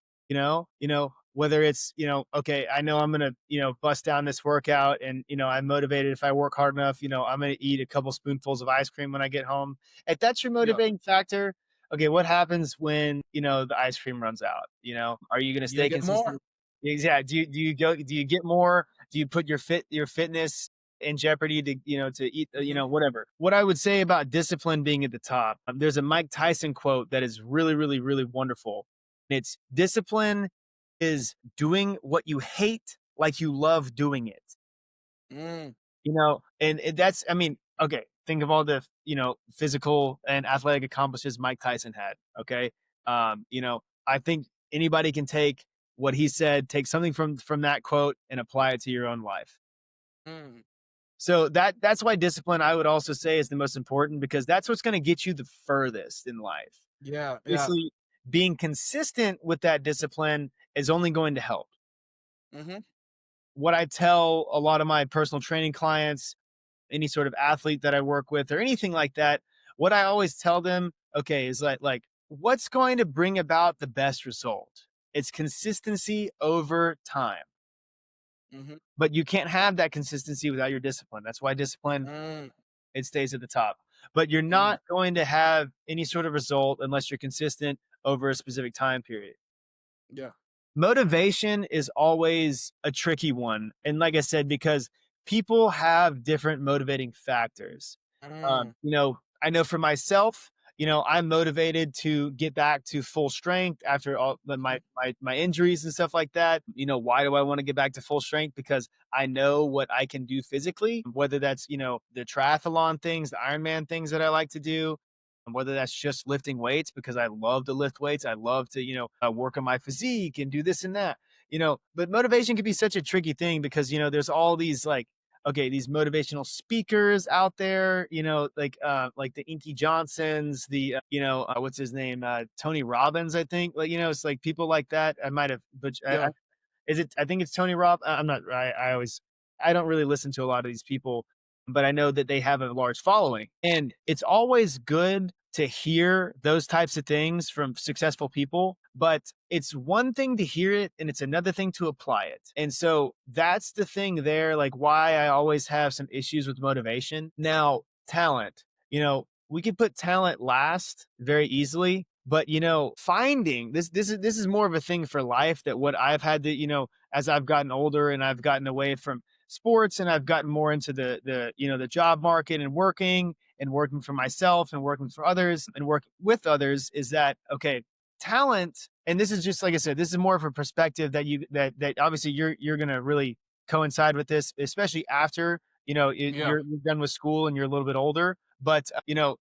whether it's, okay, I know I'm going to, bust down this workout and, I'm motivated if I work hard enough, I'm going to eat a couple spoonfuls of ice cream when I get home. If that's your Yeah. motivating factor, okay, what happens when, the ice cream runs out? Are you going to You stay get more. consistent? Yeah. Do you get more? Do you put your fitness in jeopardy to to eat Mhm. whatever? What I would say about discipline being at the top, there's a Mike Tyson quote that is really really really wonderful. It's discipline is doing what you hate like you love doing it. Mm. And that's, I mean, okay, think of all the physical and athletic accomplishments Mike Tyson had. Okay. I think anybody can take what he said, take something from that quote and apply it to your own life. Mm. So that's why discipline I would also say is the most important because that's what's going to get you the furthest in life. Yeah, yeah. Obviously, being consistent with that discipline is only going to help. Mhm. What I tell a lot of my personal training clients, any sort of athlete that I work with or anything like that, what I always tell them, okay, is like what's going to bring about the best result? It's consistency over time. Mhm. But you can't have that consistency without your discipline. That's why discipline Mm. it stays at the top. But you're Mm. not going to have any sort of result unless you're consistent over a specific time period. Yeah. Motivation is always a tricky one. And like I said, because people have different motivating factors. Mm. I know for myself, I'm motivated to get back to full strength after all Mhm. my injuries and stuff like that. Why do I want to get back to full strength? Because I know what I can do physically, whether that's, the triathlon things, the Ironman things that I like to do. whether that's just lifting weights because I love to lift weights. I love to, work on my physique and do this and that, but motivation can be such a tricky thing because, there's all these like, okay, these motivational speakers out there, like the Inky Johnsons, what's his name? Tony Robbins, I think. Like, it's like people like that. I might have, but Yeah. is it? I think it's Tony Robb. I'm not. I don't really listen to a lot of these people, but I know that they have a large following, and it's always good to hear those types of things from successful people. But it's one thing to hear it, and it's another thing to apply it. And so that's the thing there. Like why I always have some issues with motivation. Now, talent. We could put talent last very easily, but finding this is more of a thing for life, that what I've had to, as I've gotten older and I've gotten away from sports and I've gotten more into the job market and working for myself and working for others and working with others, is that okay, talent. And this is just, like I said, this is more of a perspective that that obviously you're going to really coincide with this, especially after Yeah. you're done with school and you're a little bit older. But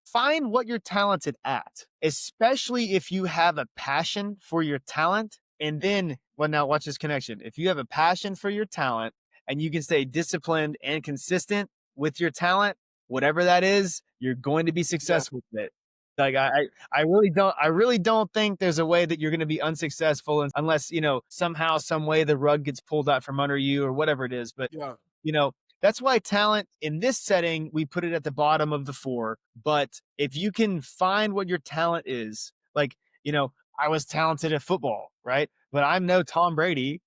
find what you're talented at, especially if you have a passion for your talent. And then, well, now watch this connection. If you have a passion for your talent and you can stay disciplined and consistent with your talent, whatever that is, you're going to be Yeah. successful with it. Like I really don't think there's a way that you're going to be unsuccessful unless, somehow, some way the rug gets pulled out from under you or whatever it is. But Yeah. you know, that's why talent in this setting, we put it at the bottom of the four. But if you can find what your talent is, like, I was talented at football, right? But I'm no Tom Brady,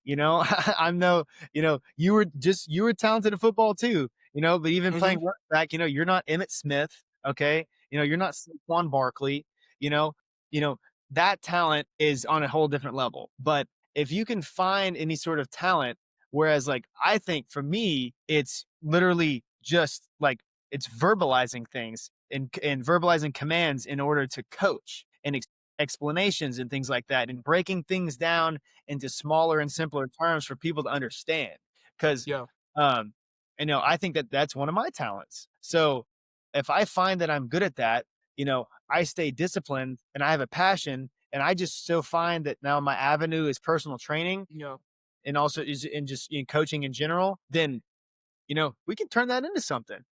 I'm no, you were talented at football too, but even Hmm. playing running back, you're not Emmitt Smith, okay? You're not Saquon Barkley, you know, you know, that talent is on a whole different level. But if you can find any sort of talent, whereas, like, I think for me, it's literally just like it's verbalizing things and verbalizing commands in order to coach and explanations and things like that, and breaking things down into smaller and simpler terms for people to understand. Because, Yeah. um, I think that that's one of my talents. So if I find that I'm good at that, I stay disciplined and I have a passion, and I just so find that now my avenue is personal training Yeah. and also is in just in coaching in general, then we can turn that into something.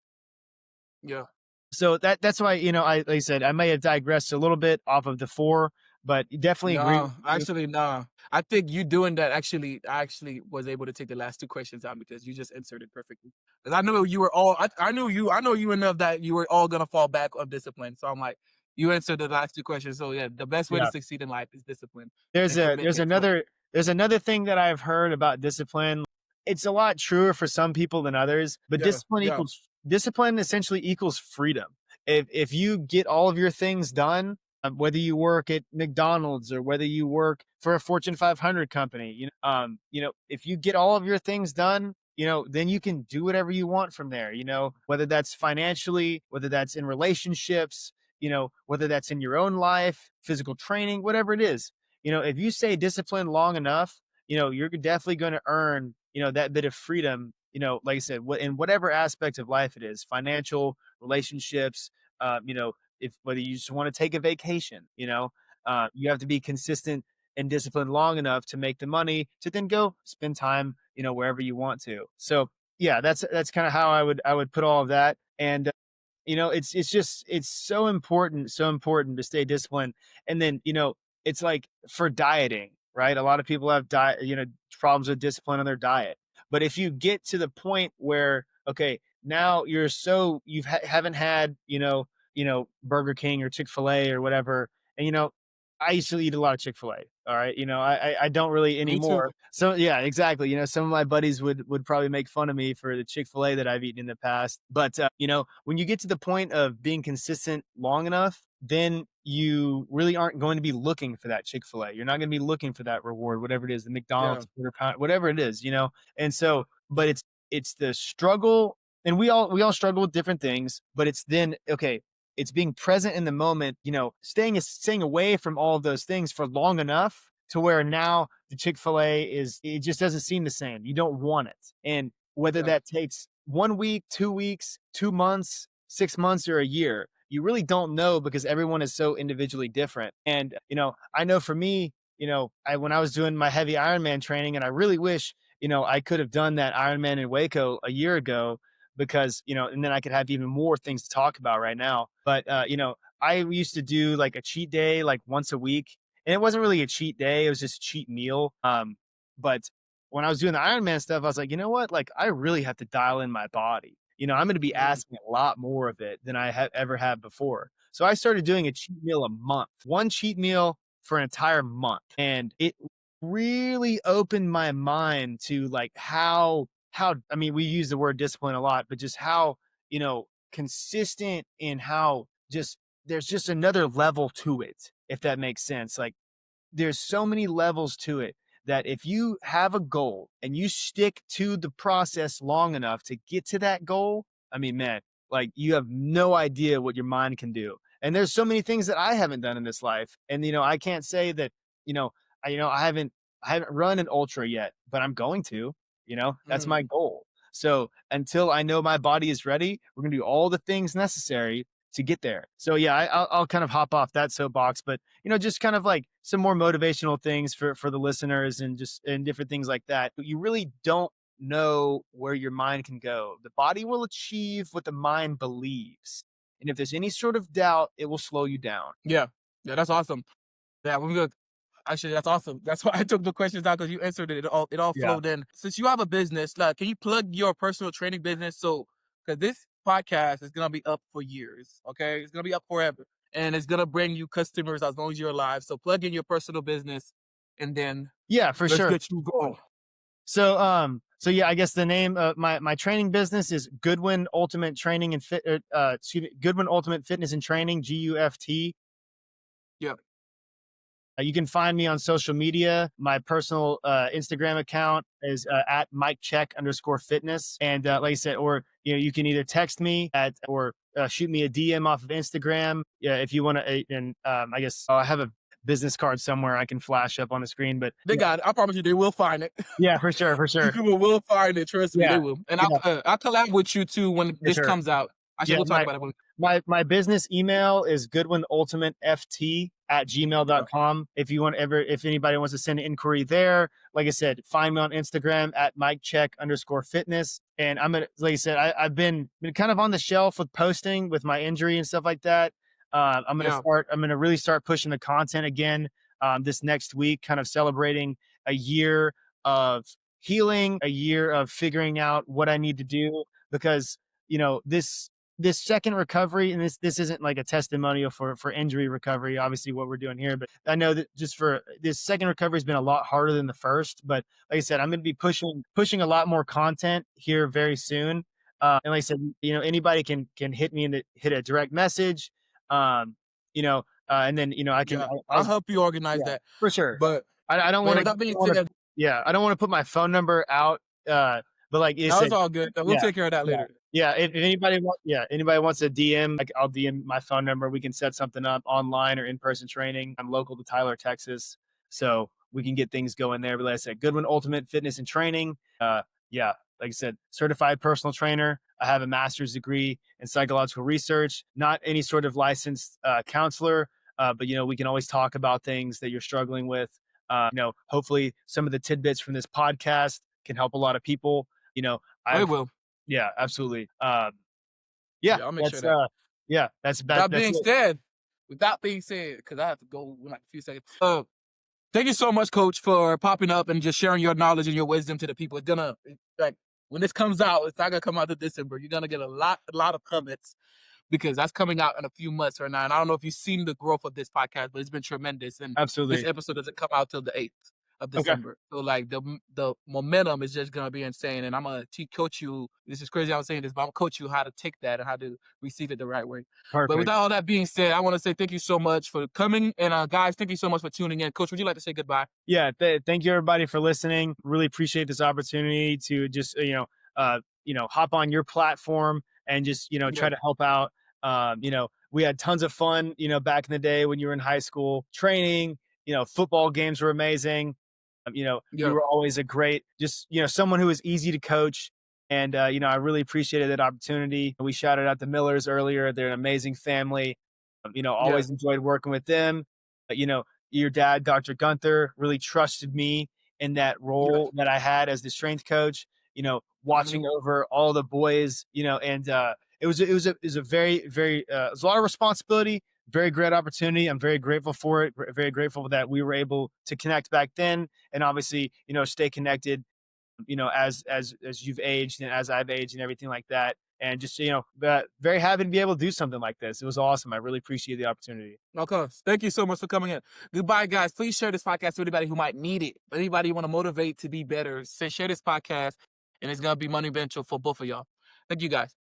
Yeah. So that's why I like I said, I may have digressed a little bit off of the four, but definitely agree with No, you. actually, no. I think you doing that actually, I actually was able to take the last two questions out because you just inserted perfectly. Because I knew you were all, I know you enough that you were all gonna fall back on discipline. So I'm like, you answered the last two questions. So yeah, the best way to Yeah. succeed in life is discipline There's and a there's commitment to it. another thing that I've heard about discipline. It's a lot truer for some people than others, but Yeah. Yeah. discipline essentially equals freedom. If you get all of your things done, whether you work at McDonald's or whether you work for a Fortune 500 company, if you get all of your things done, then you can do whatever you want from there. Whether that's financially, whether that's in relationships, whether that's in your own life, physical training, whatever it is. If you stay disciplined long enough, you're definitely going to earn, that bit of freedom, like I said, in whatever aspect of life it is, financial, relationships, if whether you just want to take a vacation, you have to be consistent and disciplined long enough to make the money to then go spend time, wherever you want to. So yeah, that's kind of how I would put all of that. And it's so important to stay disciplined. And then, it's like for dieting, right? A lot of people have problems with discipline on their diet. But if you get to the point where, okay, now haven't had, Burger King or Chick-fil-A or whatever. And, I used to eat a lot of Chick-fil-A. All right. I don't really Me too. anymore. So yeah, exactly. Some of my buddies would probably make fun of me for the Chick-fil-A that I've eaten in the past. But when you get to the point of being consistent long enough, then you really aren't going to be looking for that Chick-fil-A. You're not going to be looking for that reward, whatever it is, the Yeah. McDonald's, quarter pound, whatever it is. And so, but it's the struggle, and we all struggle with different things. But it's then okay. It's being present in the moment, staying away from all of those things for long enough to where now the Chick-fil-A it just doesn't seem the same. You don't want it. And whether Yeah. that takes 1 week, 2 weeks, 2 months, 6 months, or a year, you really don't know because everyone is so individually different. And, I know for me, when I was doing my heavy Ironman training, and I really wish, I could have done that Ironman in Waco a year ago because, and then I could have even more things to talk about right now. But, I used to do like a cheat day, like once a week. And it wasn't really a cheat day. It was just a cheat meal. But when I was doing the Ironman stuff, I was like, you know what? Like, I really have to dial in my body. I'm going to be Mm, asking a lot more of it than I have ever had before. So I started doing a cheat meal a month, one cheat meal for an entire month. And it really opened my mind to like I mean, we use the word discipline a lot, but just how, consistent and how just there's just another level to it, if that makes sense. Like there's so many levels to it that if you have a goal and you stick to the process long enough to get to that goal, I mean, man, like you have no idea what your mind can do. And there's so many things that I haven't done in this life. And I can't say that, you know, I haven't run an ultra yet, but I'm going to, that's my mm. goal. So until I know my body is ready, we're going to do all the things necessary to get there. So yeah, I'll kind of hop off that soapbox, but just kind of like some more motivational things for the listeners and different things like that. But you really don't know where your mind can go. The body will achieve what the mind believes. And if there's any sort of doubt, it will slow you down. Yeah. Yeah, that's awesome. Yeah, we're good. Actually, that's awesome. That's why I took the questions out because you answered it. It all Yeah. flowed in. Since you have a business, like, can you plug your personal training business? So, because this podcast is gonna be up for years, okay? It's gonna be up forever, and it's gonna bring you customers as long as you're alive. So, plug in your personal business, and then Yeah, for let's sure. get you going. So yeah, I guess the name of my training business is Goodwin Ultimate Training and Goodwin Ultimate Fitness and Training, GUFT. Yeah, You can find me on social media. My personal Instagram account is at MikeCheck_fitness. And like I said, or you can either text me or shoot me a DM off of Instagram. Yeah, if you want to. And I guess I have a business card somewhere I can flash up on the screen. But they got it. I promise you, they will find it. yeah, for sure, for sure. People will find it. Trust me, they Yeah, will. And yeah, I'll collab with you too when for this sure. comes out. Actually, Yeah, we'll talk about it when. my business email is Yeah, goodwinultimateft@gmail.com. If anybody wants to send an inquiry there, like I said, find me on Instagram at MikeCheck_fitness. And like I said, I've been kind of on the shelf with posting with my injury and stuff like that. yeah, I'm gonna really start pushing the content again this next week, kind of celebrating a year of healing, a year of figuring out what I need to do because this second recovery, and this isn't like a testimonial for injury recovery, obviously what we're doing here, but I know that just for this second recovery has been a lot harder than the first. But like I said, I'm going to be pushing a lot more content here very soon. And like I said, anybody can hit me and hit a direct message. um and then I can yeah. I'll help you organize yeah, that. for sure. But I don't But want with that being to said, yeah, I don't want to put my phone number out. But like you no, it's said, all good. We'll yeah, take care of that yeah, later. yeah. If anybody wants a DM, like I'll DM my phone number. We can set something up online or in person training. I'm local to Tyler, Texas, so we can get things going there. But like I said, Goodwin Ultimate Fitness and Training. Yeah, like I said, certified personal trainer. I have a master's degree in psychological research. Not any sort of licensed counselor, but we can always talk about things that you're struggling with. Hopefully, some of the tidbits from this podcast can help a lot of people. You know, Oh, it I've will. yeah, absolutely. Yeah, Yeah, I'll make sure that's that. that That that's being it. said, with that being said, because I have to go in like a few seconds. Thank you so much, Coach, for popping up and just sharing your knowledge and your wisdom to the people. It's gonna like when this comes out, it's not gonna come out to December. You're gonna get a lot of comments because that's coming out in a few months right now. And I don't know if you've seen the growth of this podcast, but it's been tremendous. And this Absolutely. episode doesn't come out till the 8th of Okay. December. So like the momentum is just gonna be insane. And I'm gonna coach you. This is crazy I'm saying this, but I'm gonna coach you how to take that and how to receive it the right way. But with Perfect. all that being said, I want to say thank you so much for coming. And guys, thank you so much for tuning in. Coach, would you like to say goodbye? Yeah, thank you everybody for listening. Really appreciate this opportunity to just hop on your platform and just try Yeah, to help out. We had tons of fun back in the day when you were in high school training. Football games were amazing. You yeah, were always a great, just someone who was easy to coach. And, I really appreciated that opportunity. We shouted out the Millers earlier. They're an amazing family. Yeah. Always enjoyed working with them. Your dad, Dr. Gunther, really trusted me in that Yes. role that I had as the strength coach, Mhm. watching over all the boys, and it was a very, very, it was a lot of responsibility, very great opportunity. I'm very grateful for it. Very grateful that we were able to connect back then and obviously, stay connected as you've aged and as I've aged and everything like that. And just, very happy to be able to do something like this. It was awesome. I really appreciate the opportunity. Okay. Thank you so much for coming in. Goodbye, guys. Please share this podcast to anybody who might need it. Anybody you want to motivate to be better, say share this podcast, and it's gonna be money beneficial for both of y'all. Thank you, guys.